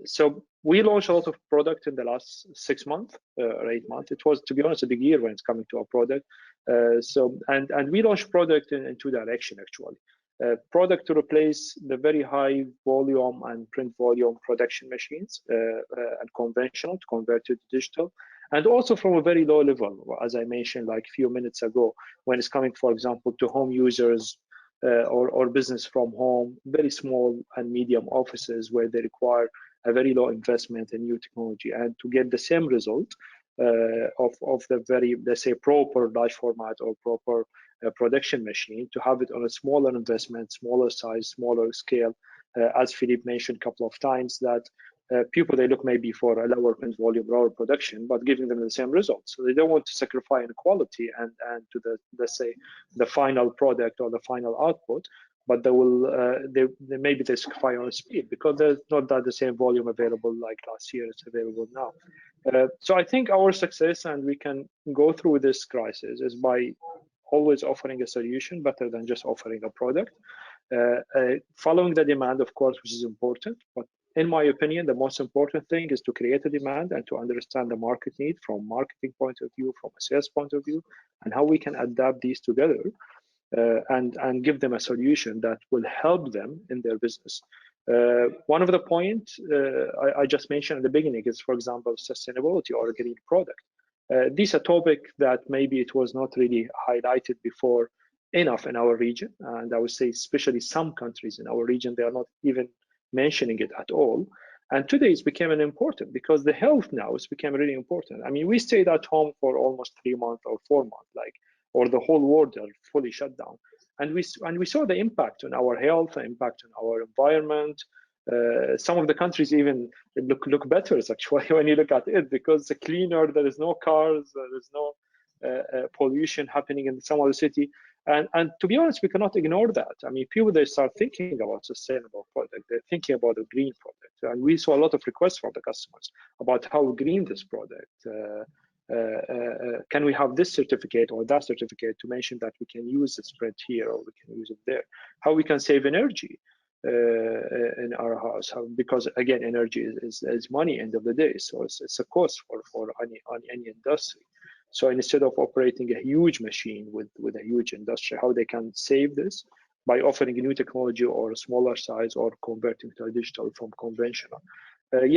So we launched a lot of product in the last 6 months or 8 months. It was, to be honest, a big year when it's coming to our product. And we launched product in two directions, actually. Product to replace the very high volume and print volume production machines and conventional to convert to digital. And also from a very low level, as I mentioned like a few minutes ago, when it's coming, for example, to home users or business from home, very small and medium offices where they require a very low investment in new technology, and to get the same result of the very, let's say, proper large format or proper production machine, to have it on a smaller investment, smaller size, smaller scale, as Philippe mentioned a couple of times, that people, they look maybe for a lower print volume, lower production, but giving them the same results. So they don't want to sacrifice in quality and to the, let's say, the final product or the final output, but they will they maybe they sacrifice on speed because there's not that the same volume available like last year. It's available now. So I think our success, and we can go through this crisis, is by always offering a solution better than just offering a product. Following the demand, of course, which is important, but in my opinion, the most important thing is to create a demand and to understand the market need from marketing point of view, from a sales point of view, and how we can adapt these together and give them a solution that will help them in their business. One of the points I just mentioned at the beginning is, for example, sustainability or a green product. This is a topic that maybe it was not really highlighted before enough in our region, and I would say especially some countries in our region, they are not even mentioning it at all. And today it's becoming important because the health now is becoming really important. I mean, we stayed at home for almost 3 months or 4 months, like, or the whole world are fully shut down, and we saw the impact on our health, the impact on our environment. Some of the countries even look better actually when you look at it, because the cleaner, there is no cars, there is no pollution happening in some of the city. And to be honest, we cannot ignore that. I mean, people, they start thinking about sustainable product, they're thinking about a green product. And we saw a lot of requests from the customers about how green this product. Can we have this certificate or that certificate to mention that we can use this print here or we can use it there? How we can save energy in our house, because again, energy is money end of the day. So it's a cost for any industry. So instead of operating a huge machine with a huge industry, how they can save this by offering a new technology or a smaller size or converting to a digital from conventional.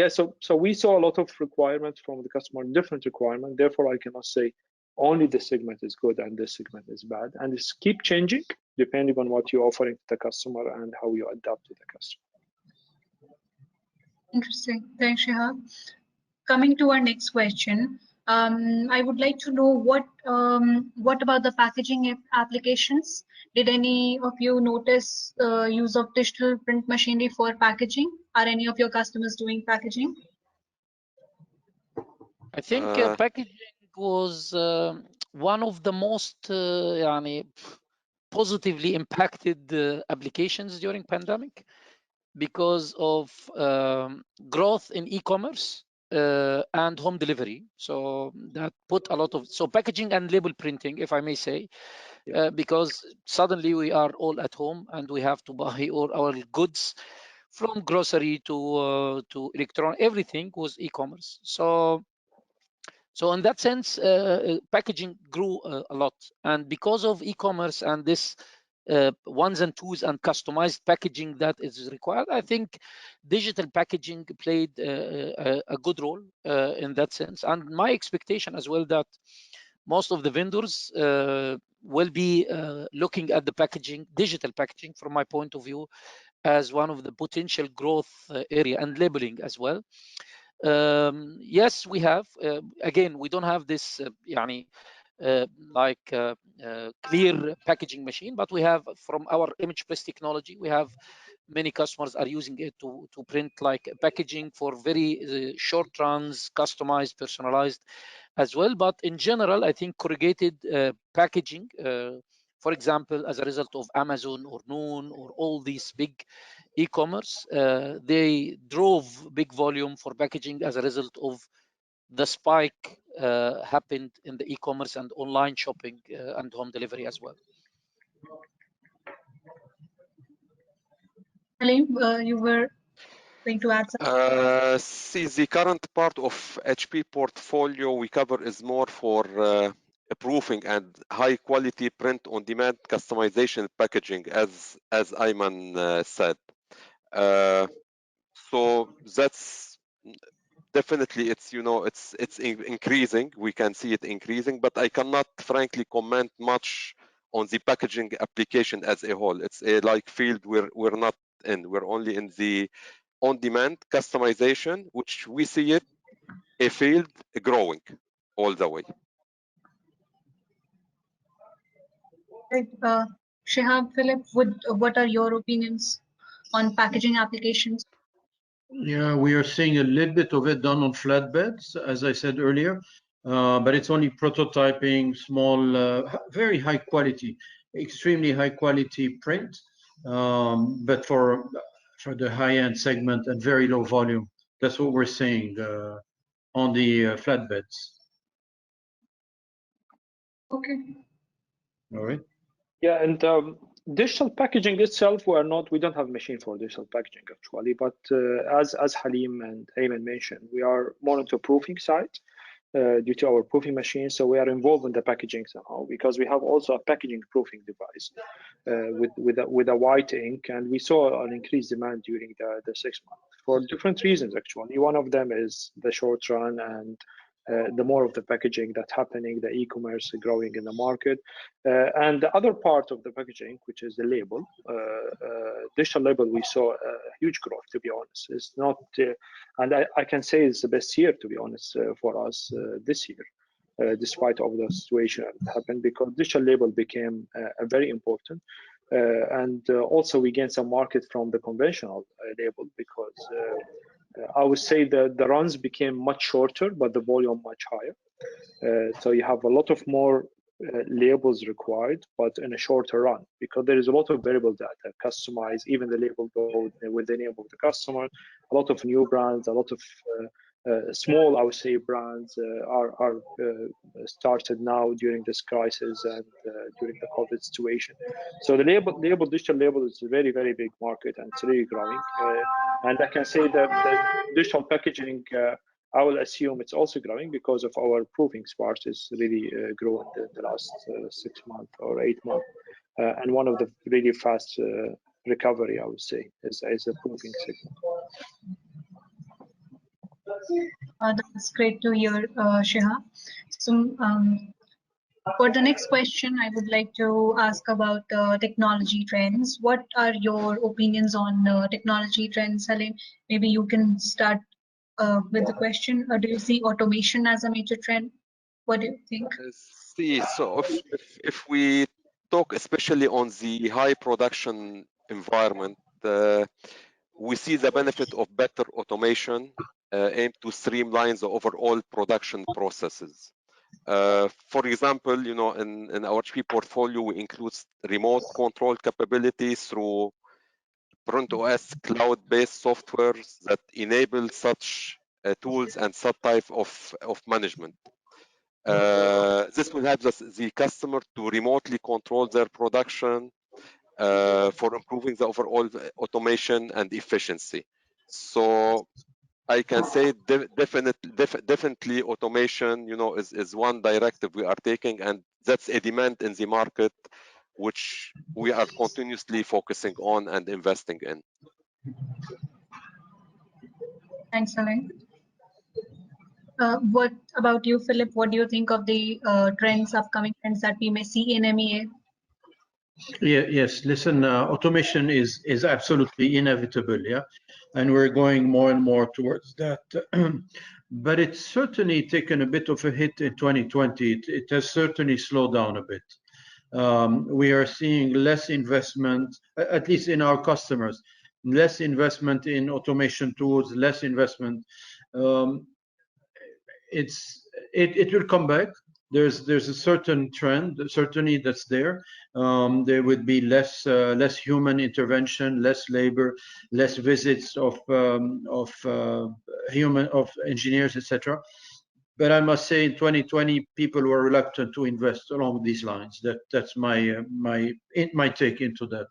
So we saw a lot of requirements from the customer, different requirements. Therefore, I cannot say only this segment is good and this segment is bad, and it's keep changing depending on what you're offering to the customer and how you adapt to the customer. Interesting. Thanks, Shahab. Coming to our next question, I would like to know what about the packaging applications? Did any of you notice use of digital print machinery for packaging? Are any of your customers doing packaging? I think packaging was one of the most positively impacted applications during pandemic because of growth in e-commerce and home delivery. So that put a lot of, so packaging and label printing, if I may say, because suddenly we are all at home and we have to buy all our goods from grocery to electronic, everything was e-commerce. So in that sense, packaging grew a lot. And because of e-commerce and this ones and twos and customized packaging that is required, I think digital packaging played a good role in that sense. And my expectation as well that most of the vendors will be looking at the packaging, digital packaging from my point of view, as one of the potential growth area, and labeling as well. Yes, we have. Again, we don't have this clear packaging machine, but we have from our image press technology, we have many customers are using it to print like packaging for very short runs, customized, personalized as well. But in general, I think corrugated packaging, for example, as a result of Amazon or Noon or all these big e-commerce, they drove big volume for packaging as a result of the spike happened in the e-commerce and online shopping and home delivery as well. Halim, you were going to add something? See, the current part of HP portfolio we cover is more for proofing and high quality print on demand customization packaging, as Ayman said. So that's definitely, it's increasing. We can see it increasing, but I cannot frankly comment much on the packaging application as a whole. It's a field we're not in. We're only in the on-demand customization, which we see it a field growing all the way. Right. Shahab, Philip, what are your opinions on packaging applications? Yeah, we are seeing a little bit of it done on flatbeds, as I said earlier, but it's only prototyping, small, very high quality, extremely high quality print, but for the high-end segment and very low volume. That's what we're seeing on the flatbeds. Okay. All right. Yeah, and digital packaging itself, we don't have a machine for digital packaging actually, but as Halim and Ayman mentioned, we are more into proofing side due to our proofing machine. So we are involved in the packaging somehow because we have also a packaging proofing device with a white ink, and we saw an increased demand during the 6 months for different reasons actually. One of them is the short run and the more of the packaging that's happening, the e-commerce growing in the market. And the other part of the packaging, which is the label, digital label, we saw a huge growth, to be honest. It's not, and I can say it's the best year, to be honest, for us this year, despite all the situation that happened, because digital label became a very important. And also we gained some market from the conventional label because I would say that the runs became much shorter, but the volume much higher. So you have a lot of more labels required, but in a shorter run, because there is a lot of variable data, customize, even the label go with the name of the customer. A lot of new brands, a lot of small, I would say, brands are started now during this crisis and during the COVID situation. So the digital label is a very, very big market, and it's really growing. And I can say that the digital packaging, I will assume it's also growing because of our proofing part is really growing the last 6 months or 8 months. And one of the really fast recovery, I would say, is a proofing segment. That's great to hear, Shahab. So For the next question, I would like to ask about technology trends. What are your opinions on technology trends, Salim? Maybe you can start with the question. Do you see automation as a major trend? What do you think? See, so if we talk especially on the high production environment, we see the benefit of better automation aimed to streamline the overall production processes. For example, in our GPP portfolio, we include remote control capabilities through PrintOS cloud-based softwares that enable such tools and such type of management. This will help the customer to remotely control their production for improving the overall automation and efficiency. So I can say definitely automation, is one directive we are taking, and that's a demand in the market, which we are continuously focusing on and investing in. Thanks, Salim. What about you, Philip? What do you think of the upcoming trends that we may see in MEA? Yes. Listen, automation is absolutely inevitable, yeah, and we're going more and more towards that. But it's certainly taken a bit of a hit in 2020. It has certainly slowed down a bit. We are seeing less investment, at least in our customers, less investment in automation tools, less investment. It will come back. There's a certain trend, certainly that's there. There would be less human intervention, less labor, less visits of engineers, etc. But I must say, in 2020, people were reluctant to invest along these lines. That's my take into that.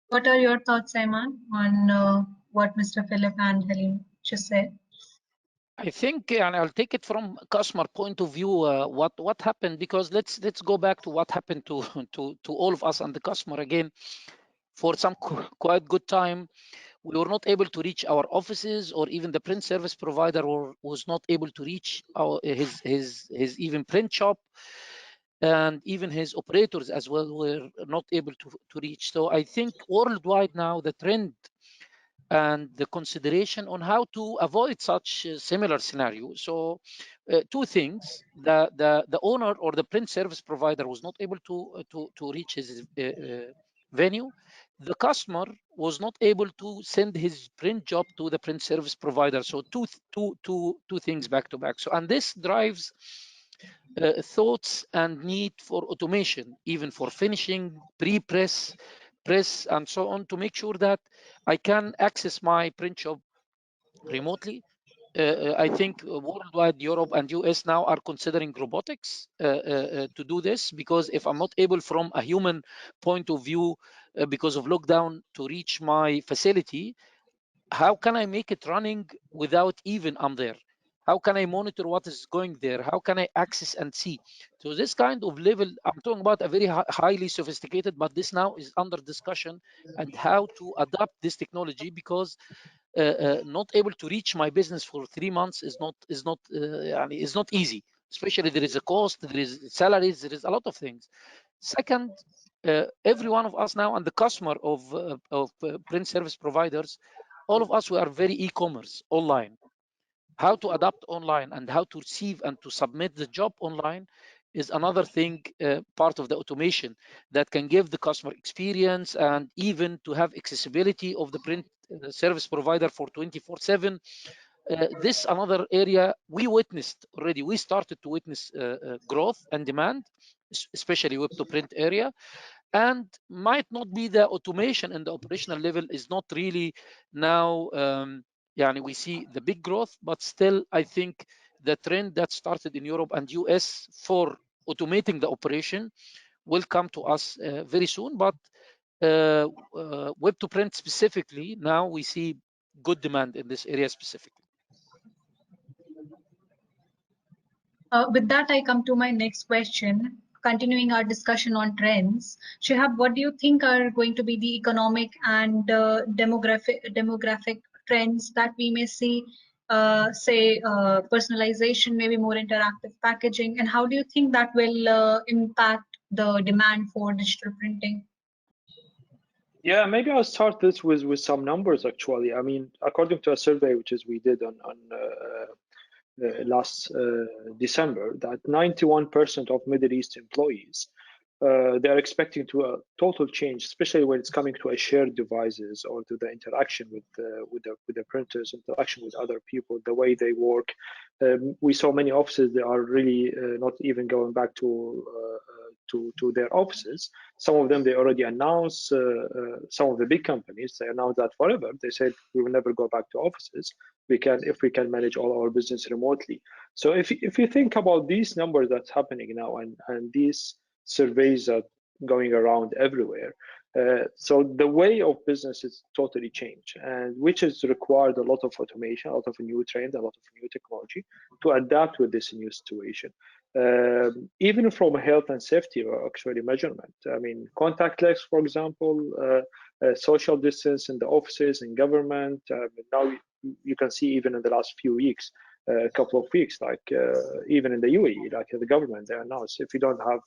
What are your thoughts, Ayman, on what Mr. Philip and Helene just said? I think, and I'll take it from customer point of view. What happened? Because let's go back to what happened to all of us and the customer again. For some quite good time, we were not able to reach our offices, or even the print service provider was not able to reach his even print shop, and even his operators as well were not able to reach. So I think worldwide now the trend and the consideration on how to avoid such a similar scenario. So two things: the owner or the print service provider was not able to reach his venue. The customer was not able to send his print job to the print service provider. So two things back to back. So, and this drives thoughts and need for automation, even for finishing, pre-press, press, and so on, to make sure that I can access my print shop remotely. I think worldwide, Europe and US now are considering robotics to do this, because if I'm not able from a human point of view because of lockdown to reach my facility, how can I make it running without even I'm there? How can I monitor what is going there? How can I access and see? So this kind of level, I'm talking about a very highly sophisticated, but this now is under discussion, and how to adapt this technology, because not able to reach my business for 3 months is not easy. Especially there is a cost, there is salaries, there is a lot of things. Second, every one of us now and the customer of print service providers, all of us, we are very e-commerce online. How to adapt online and how to receive and to submit the job online is another thing, part of the automation that can give the customer experience, and even to have accessibility of the print service provider for 24/7. This another area we witnessed already. We started to witness growth and demand, especially web to print area, and might not be the automation and the operational level is not really now. We see the big growth, but still, I think the trend that started in Europe and US for automating the operation will come to us very soon. But web to print specifically, now we see good demand in this area specifically. With that, I come to my next question. Continuing our discussion on trends, Shahab, what do you think are going to be the economic and demographic trends that we may see say personalization, maybe more interactive packaging, and how do you think that will impact the demand for digital printing? Yeah, maybe I'll start this with some numbers actually. I mean, according to a survey which is we did on last December, that 91% of Middle East employees they are expecting to a total change, especially when it's coming to a shared devices or to the interaction with the printers, interaction with other people, the way they work. We saw many offices that are really not even going back to their offices. Some of them they already announced. Some of the big companies they announced that forever. They said we will never go back to offices. If we can manage all our business remotely. So if you think about these numbers that's happening now and these surveys are going around everywhere. So the way of business is totally changed, and which has required a lot of automation, a lot of new trends, a lot of new technology to adapt with this new situation. Even from a health and safety actually measurement. I mean, contactless, for example, social distance in the offices, in government. Now you can see even in the last few weeks, a couple of weeks, like even in the UAE, like the government, they announced if you don't have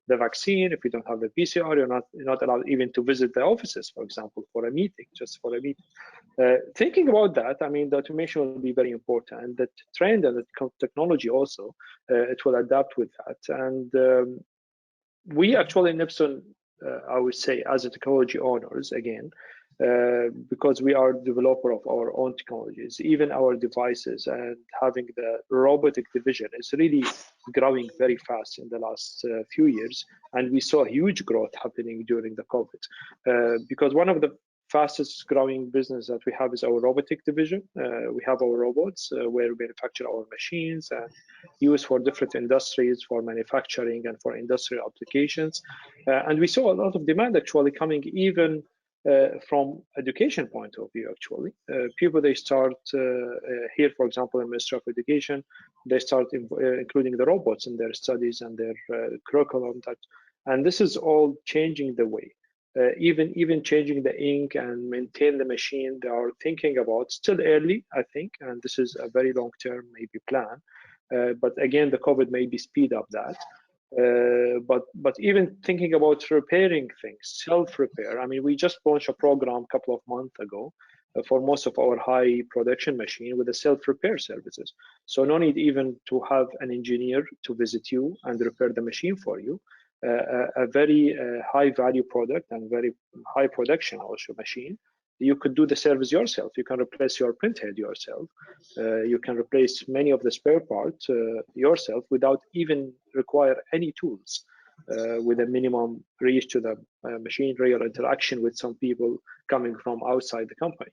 the vaccine, if you don't have the PCR, you're not allowed even to visit the offices, for example, for a meeting, just for a meeting. Thinking about that, I mean, the automation will be very important, and the trend and the technology also, it will adapt with that. And we actually in Epson, I would say, as a technology owners, again, because we are developer of our own technologies, even our devices, and having the robotic division is really growing very fast in the last few years, and we saw a huge growth happening during the COVID, because one of the fastest growing business that we have is our robotic division. We have our robots where we manufacture our machines and use for different industries, for manufacturing and for industrial applications. And we saw a lot of demand actually coming even from education point of view. Actually, people they start here, for example, in Ministry of Education, they start including the robots in their studies and their curriculum. And this is all changing the way. Even changing the ink and maintain the machine, they are thinking about, still early, I think, and this is a very long-term maybe plan. But again, the COVID maybe speed up that. But even thinking about repairing things, self-repair. I mean, we just launched a program a couple of months ago for most of our high production machine with the self-repair services. So no need even to have an engineer to visit you and repair the machine for you. A very high value product and very high production also machine. You could do the service yourself. You can replace your printhead yourself. You can replace many of the spare parts yourself without even require any tools, with a minimum reach to the machinery or interaction with some people coming from outside the company.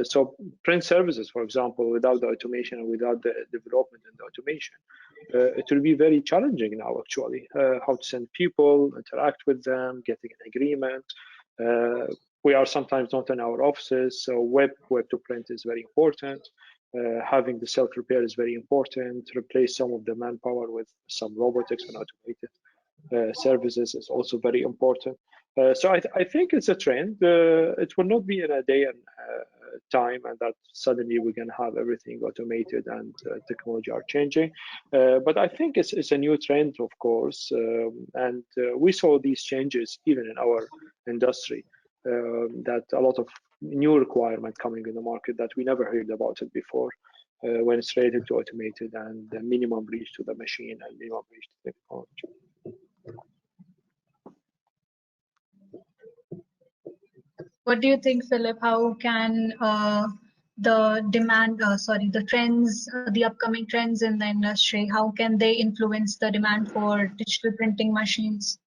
So print services, for example, without the automation and without the development and the automation, it will be very challenging now, actually, how to send people, interact with them, getting an agreement. We are sometimes not in our offices, so web to print is very important. Having the self-repair is very important. Replace some of the manpower with some robotics and automated services is also very important. So I think it's a trend. It will not be in a day and time, and that suddenly we're going to have everything automated and technology are changing. But I think it's a new trend, of course, and we saw these changes even in our industry. That a lot of new requirement coming in the market that we never heard about it before, when it's related to automated and the minimum reach to the machine and minimum reach to the technology. What do you think, Philip? How can the demand, the trends, the upcoming trends in the industry, how can they influence the demand for digital printing machines?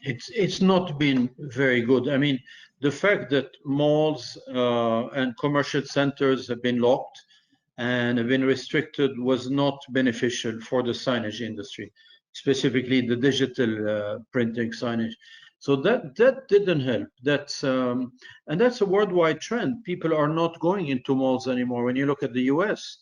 It's not been very good. I mean, the fact that malls and commercial centers have been locked and have been restricted was not beneficial for the signage industry, specifically the digital printing signage. So that didn't help. And that's a worldwide trend. People are not going into malls anymore. When you look at the US,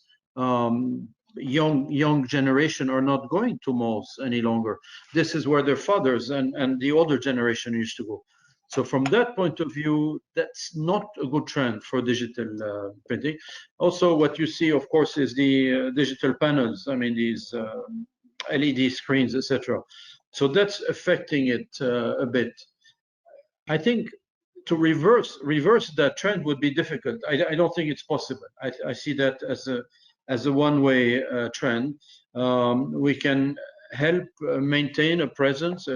young generation are not going to malls any longer. This is where their fathers and the older generation used to go. So from that point of view, that's not a good trend for digital printing. Also, what you see, of course, is the digital panels. I mean, these LED screens, etc. So that's affecting it a bit. I think to reverse that trend would be difficult. I don't think it's possible. I see that as a one-way trend. We can help maintain a presence.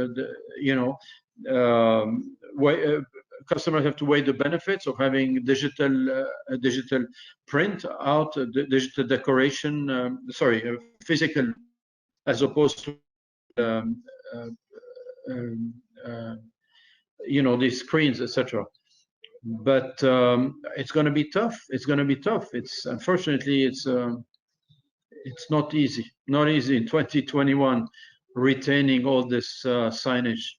Customers have to weigh the benefits of having digital print out, digital decoration. Physical, as opposed to these screens, etc. But it's going to be tough. It's going to be tough. It's unfortunately it's not easy. Not easy in 2021 retaining all this signage.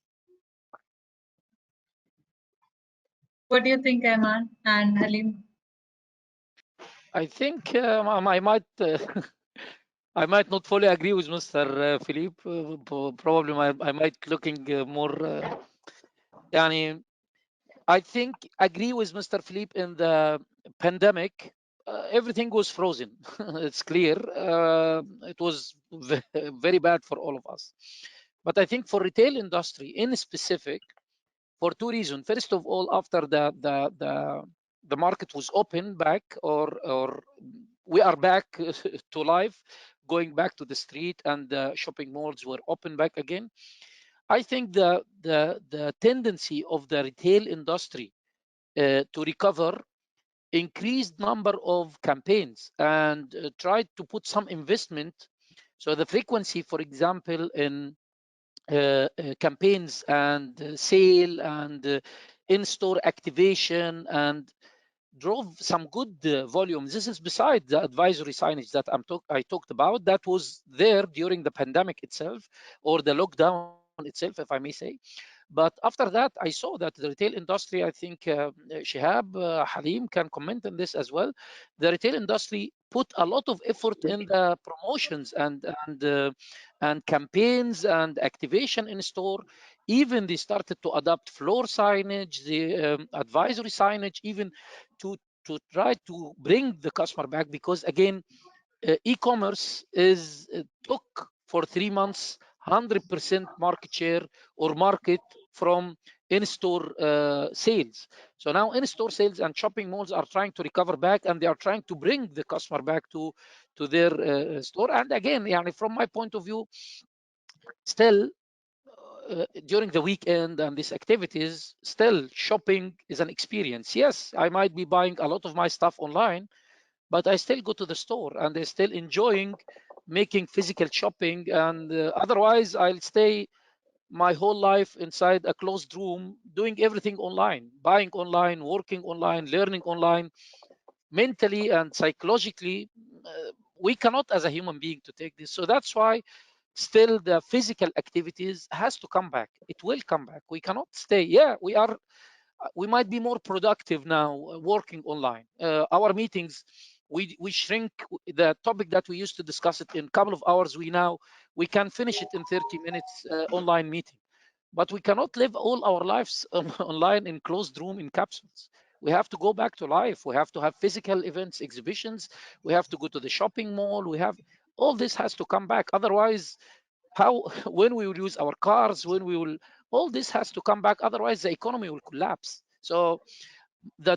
What do you think, Ayman and Halim? I think I might I might not fully agree with Mr. Philippe. Probably I might looking more. I think agree with Mr. Philippe in the pandemic. Everything was frozen. It's clear. It was very bad for all of us. But I think for retail industry in specific, for two reasons. First of all, after the market was open back, or we are back to life, going back to the street, and the shopping malls were open back again. I think the tendency of the retail industry to recover increased number of campaigns and tried to put some investment. So the frequency, for example, in campaigns and sale and in-store activation, and drove some good volume. This is beside the advisory signage that I talked about, that was there during the pandemic itself, or the lockdown itself, if I may say. But after that, I saw that the retail industry, I think Shahab, Halim can comment on this as well. The retail industry put a lot of effort in the promotions and campaigns and activation in store. Even they started to adopt floor signage, the advisory signage, even to try to bring the customer back, because again, e-commerce is took for 3 months 100% market share or market from in-store sales. So now in-store sales and shopping malls are trying to recover back, and they are trying to bring the customer back to their store. And again, from my point of view, still during the weekend and these activities, still shopping is an experience. Yes, I might be buying a lot of my stuff online, but I still go to the store and I still enjoying making physical shopping. And otherwise, I'll stay my whole life inside a closed room doing everything online, buying online, working online, learning online. Mentally and psychologically, we cannot as a human being to take this. So that's why still the physical activities has to come back. It will come back. We cannot stay. Yeah, we might be more productive now working online. Our meetings, we shrink the topic that we used to discuss it in a couple of hours. We can finish it in 30 minutes online meeting. But we cannot live all our lives online in closed room in capsules. We have to go back to life. We have to have physical events, exhibitions. We have to go to the shopping mall. All this has to come back. Otherwise, when we will use our cars, all this has to come back. Otherwise, the economy will collapse. So the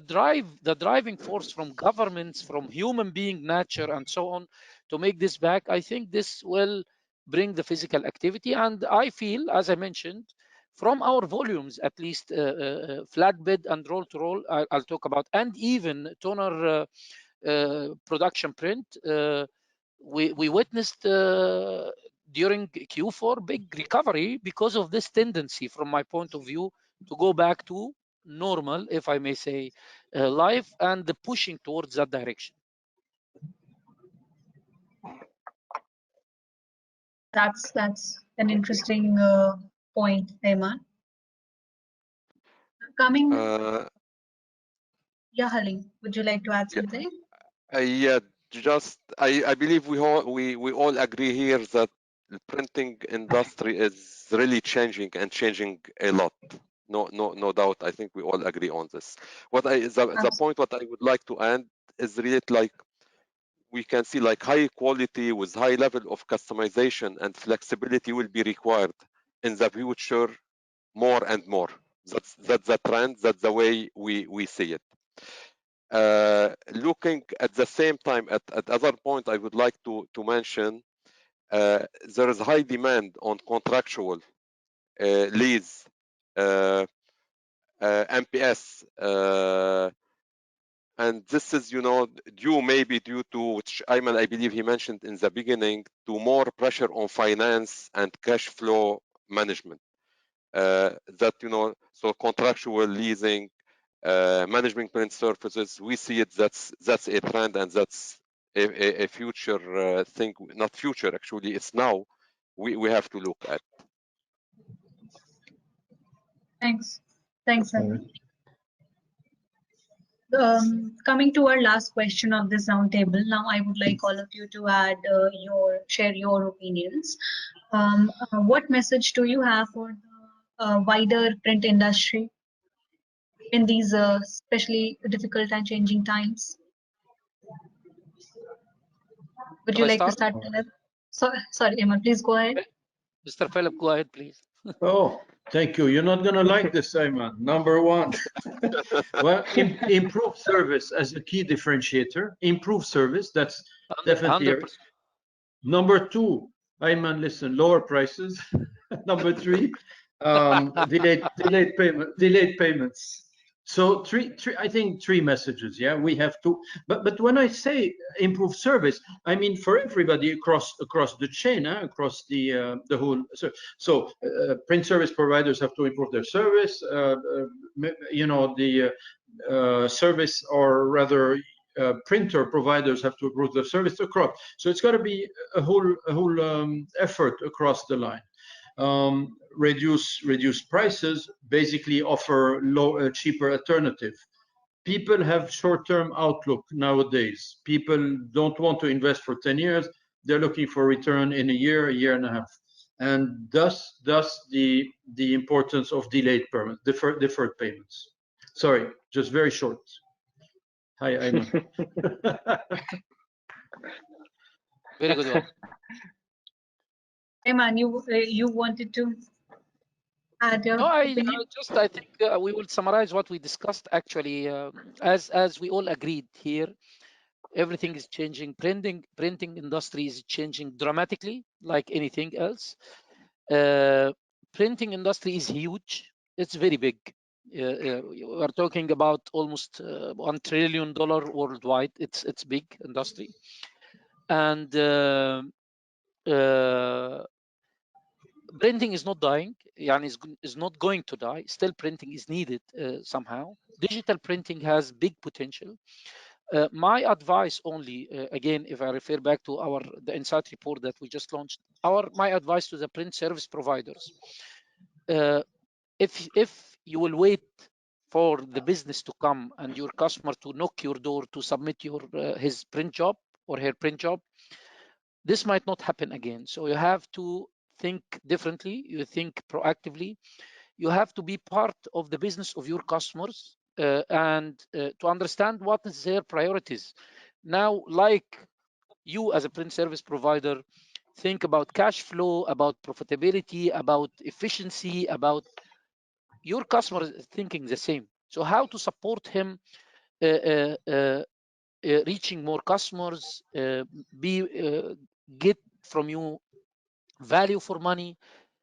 driving force from governments, from human being nature, and so on, to make this back, I think this will bring the physical activity. And I feel, as I mentioned, from our volumes, at least flatbed and roll to roll, I'll talk about, and even toner production print, we witnessed during Q4 big recovery because of this tendency, from my point of view, to go back to normal, if I may say, life, and the pushing towards that direction. That's an interesting point, Ayman. Yeah, Halim, would you like to add something? Yeah, just I believe we all agree here that the printing industry is really changing, and changing a lot. No doubt. I think we all agree on this. The point what I would like to add is really like we can see like high quality with high level of customization and flexibility will be required in the future more and more. That's the trend. That's the way we see it. Looking at the same time at other point, I would like to mention there is high demand on contractual lease, MPS, and this is, maybe due to, which Ayman, I believe he mentioned in the beginning, to more pressure on finance and cash flow management. That, so contractual leasing, management print services, we see it, that's a trend, and that's a future thing, not future, actually, it's now we have to look at. Thanks, Ayman. Coming to our last question of this roundtable, now I would like all of you to add share your opinions. What message do you have for the wider print industry in these especially difficult and changing times? Would you like to start, Philip? Sorry, Ayman, please go ahead. Mr. Philip, go ahead, please. Oh, thank you. You're not going to like this, Ayman. Number one, well, improve service as a key differentiator. Improve service, that's definitely. 100%. Number two, Ayman, listen, lower prices. Number three, delayed payments. So I think three messages. Yeah, we have to. But when I say improve service, I mean for everybody across the chain, across the whole. So print service providers have to improve their service. The service, or rather, printer providers have to improve their service across. So it's got to be a whole effort across the line. Reduce prices, basically offer cheaper alternative. People have short-term outlook nowadays. People don't want to invest for 10 years. They're looking for return in a year and a half. And thus the importance of delayed deferred payments. Sorry, just very short. Hi, Ayman. Very good one. Ayman, you wanted to add your opinion? I think we will summarize what we discussed actually. As we all agreed here, everything is changing. Printing industry is changing dramatically, like anything else. Printing industry is huge. It's very big. We are talking about almost $1 trillion worldwide. It's big industry, and printing is not dying. Is not going to die. Still, printing is needed somehow. Digital printing has big potential. My advice only, again, if I refer back to the Insight report that we just launched, my advice to the print service providers, if you will wait for the business to come and your customer to knock your door to submit his print job or her print job, this might not happen again. So you have to think differently. You think proactively. You have to be part of the business of your customers and to understand what is their priorities. Now, like you as a print service provider, think about cash flow, about profitability, about efficiency, about your customer is thinking the same. So how to support him reaching more customers, get from you value for money,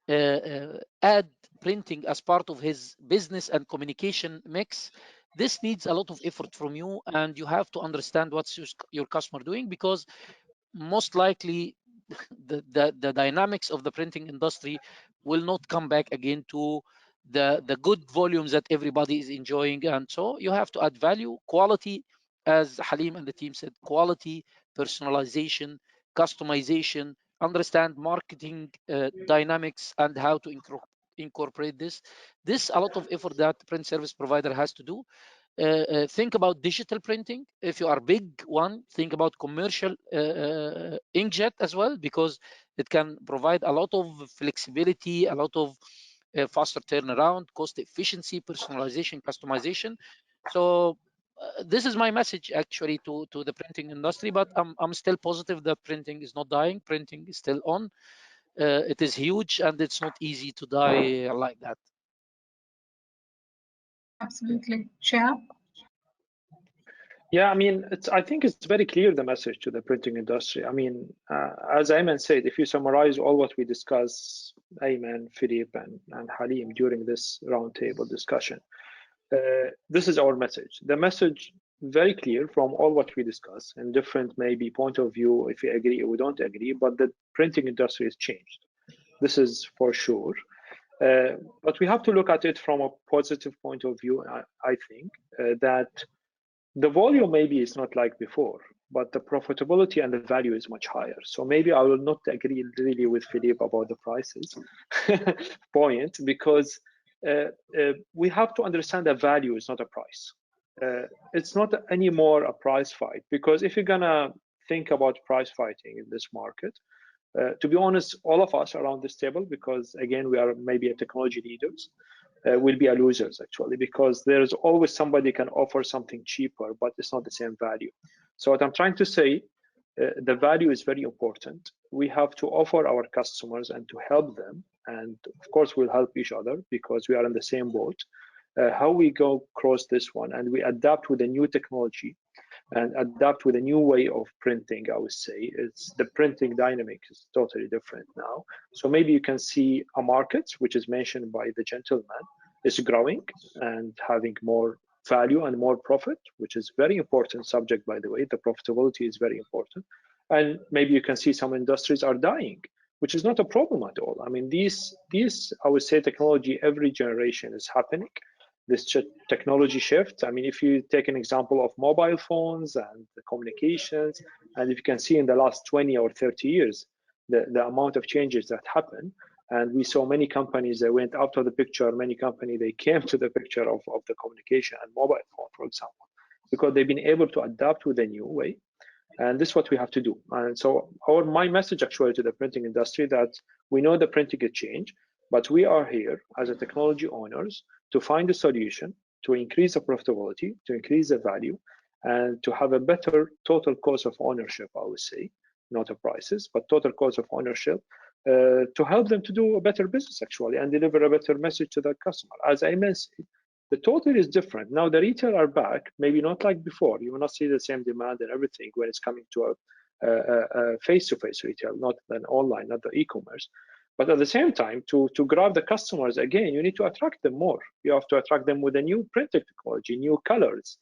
add printing as part of his business and communication mix. This needs a lot of effort from you, and you have to understand what's your customer doing, because most likely the dynamics of the printing industry will not come back again to the good volumes that everybody is enjoying. And so you have to add value, quality, as Halim and the team said, quality, personalization, customization, understand marketing dynamics and how to incorporate this. A lot of effort that print service provider has to do. Think about digital printing. If you are big one, think about commercial inkjet as well, because it can provide a lot of flexibility, a lot of faster turnaround, cost efficiency, personalization, customization. So this is my message actually to the printing industry, but I'm still positive that printing is not dying. Printing is still on. It is huge, and it's not easy to die like that. Absolutely. Shahab? Yeah, I mean, I think it's very clear, the message to the printing industry. I mean, as Ayman said, if you summarize all what we discussed, Ayman, Philippe, and Halim during this roundtable discussion, this is our message. The message very clear from all what we discussed, and different maybe point of view if we agree or we don't agree, but the printing industry has changed. This is for sure. But we have to look at it from a positive point of view. I think that the volume maybe is not like before, but the profitability and the value is much higher. So maybe I will not agree really with Philippe about the prices point, because we have to understand that value is not a price. It's not anymore a price fight, because if you're gonna think about price fighting in this market, to be honest, all of us around this table, because again, we are maybe a technology leaders, will be a losers actually, because there's always somebody can offer something cheaper, but it's not the same value. So what I'm trying to say, the value is very important. We have to offer our customers and to help them, and of course we'll help each other because we are in the same boat. How we go across this one, and we adapt with the new technology and adapt with a new way of printing. I would say it's the printing dynamic is totally different now. So maybe you can see a market, which is mentioned by the gentleman, is growing and having more value and more profit, which is very important subject, by the way. The profitability is very important. And maybe you can see some industries are dying, which is not a problem at all. I mean, these I would say technology every generation is happening. This technology shift. I mean, if you take an example of mobile phones and the communications, and if you can see in the last 20 or 30 years, the amount of changes that happen, and we saw many companies that went out of the picture, many companies, they came to the picture of the communication and mobile phone, for example, because they've been able to adapt with a new way. And this is what we have to do. And so my message actually to the printing industry, that we know the printing has changed, but we are here as a technology owners to find a solution to increase the profitability, to increase the value, and to have a better total cost of ownership, I would say, not a prices, but total cost of ownership, to help them to do a better business actually and deliver a better message to the customer. As I mentioned, the total is different. Now the retail are back, maybe not like before. You will not see the same demand and everything when it's coming to a face-to-face retail, not an online, not the e-commerce. But at the same time, to grab the customers again, you need to attract them more. You have to attract them with a new printing technology, new colors.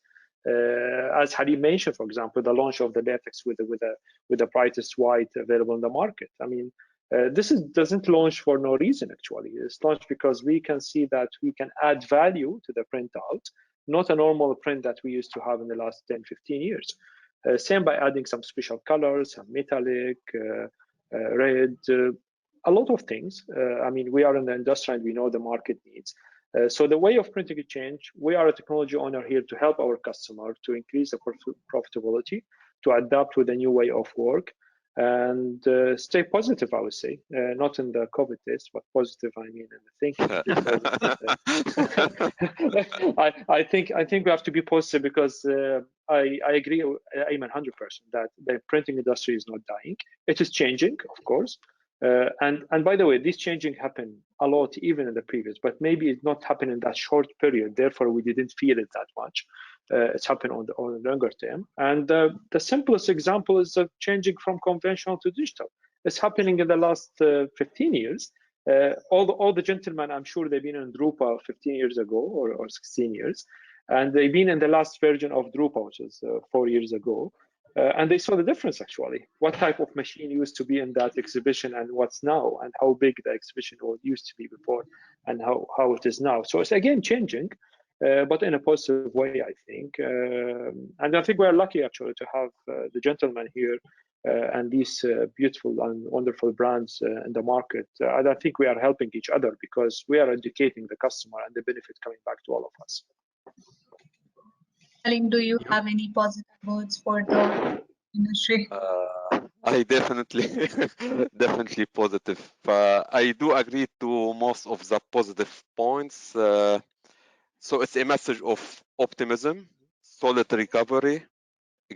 As Halim mentioned, for example, the launch of the latex with the brightest white available in the market. I mean, this doesn't launch for no reason actually. It's launched because we can see that we can add value to the printout, not a normal print that we used to have in the last 10, 15 years. Same by adding some special colors, some metallic, red, a lot of things. I mean, we are in the industry and we know the market needs. So the way of printing it changed. We are a technology owner here to help our customer to increase the profitability, to adapt with a new way of work, and stay positive, I would say. Not in the COVID test, but positive, I mean, in the thinking. I think we have to be positive, because I agree, Ayman, 100% that the printing industry is not dying. It is changing, of course. And by the way, this changing happened a lot even in the previous, but maybe it's not happened in that short period. Therefore, we didn't feel it that much. It's happened on the longer term. And the simplest example is changing from conventional to digital. It's happening in the last 15 years. All the gentlemen, I'm sure they've been in Drupal 15 years ago or 16 years. And they've been in the last version of Drupal, which is 4 years ago. And they saw the difference actually. What type of machine used to be in that exhibition and what's now, and how big the exhibition used to be before, and how it is now. So it's again changing, but in a positive way, I think. And I think we're lucky actually to have the gentleman here and these beautiful and wonderful brands in the market. And I think we are helping each other because we are educating the customer and the benefit coming back to all of us. Halim, do you have any positive words for the industry? I definitely definitely positive. I do agree to most of the positive points. So it's a message of optimism, solid recovery,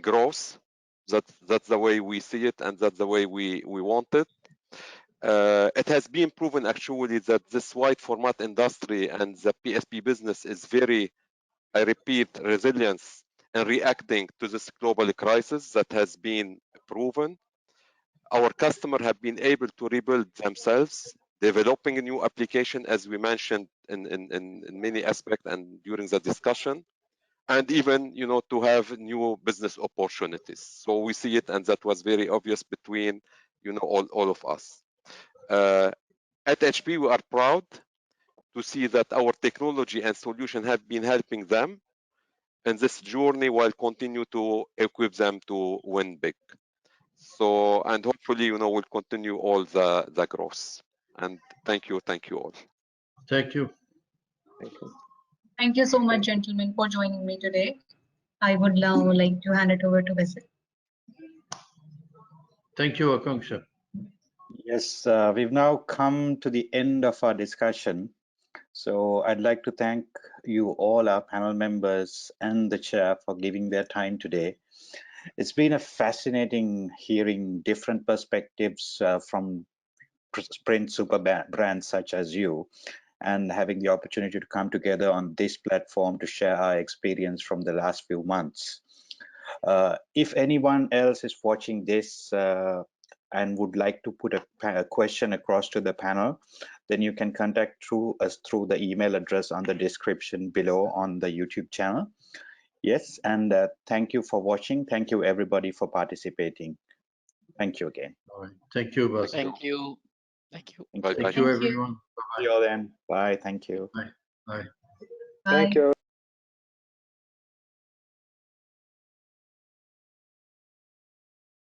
growth. That's the way we see it, and that's the way we want it. It has been proven actually that this wide format industry and the PSP business is very, I repeat, resilience in reacting to this global crisis that has been proven. Our customers have been able to rebuild themselves, developing a new application, as we mentioned in many aspects and during the discussion, and even to have new business opportunities. So we see it, and that was very obvious between all of us. At HP, we are proud to see that our technology and solution have been helping them in this journey while continue to equip them to win big. So, and hopefully, we'll continue all the growth. And thank you all. Thank you. Thank you. Thank you so much, gentlemen, for joining me today. I would now like to hand it over to Basil. Thank you, Akanksha. Yes, we've now come to the end of our discussion. So I'd like to thank you all, our panel members and the chair, for giving their time today. It's been a fascinating hearing different perspectives from Sprint super brands such as you, and having the opportunity to come together on this platform to share our experience from the last few months. If anyone else is watching this and would like to put a question across to the panel, then you can contact us through the email address on the description below on the YouTube channel. Yes, and thank you for watching. Thank you everybody for participating. Thank you again. All right. Thank you, Basil. Thank you. Thank you. Bye. Thank you, everyone. See you all then. Bye. Thank you. Bye. Bye. Bye. Thank you.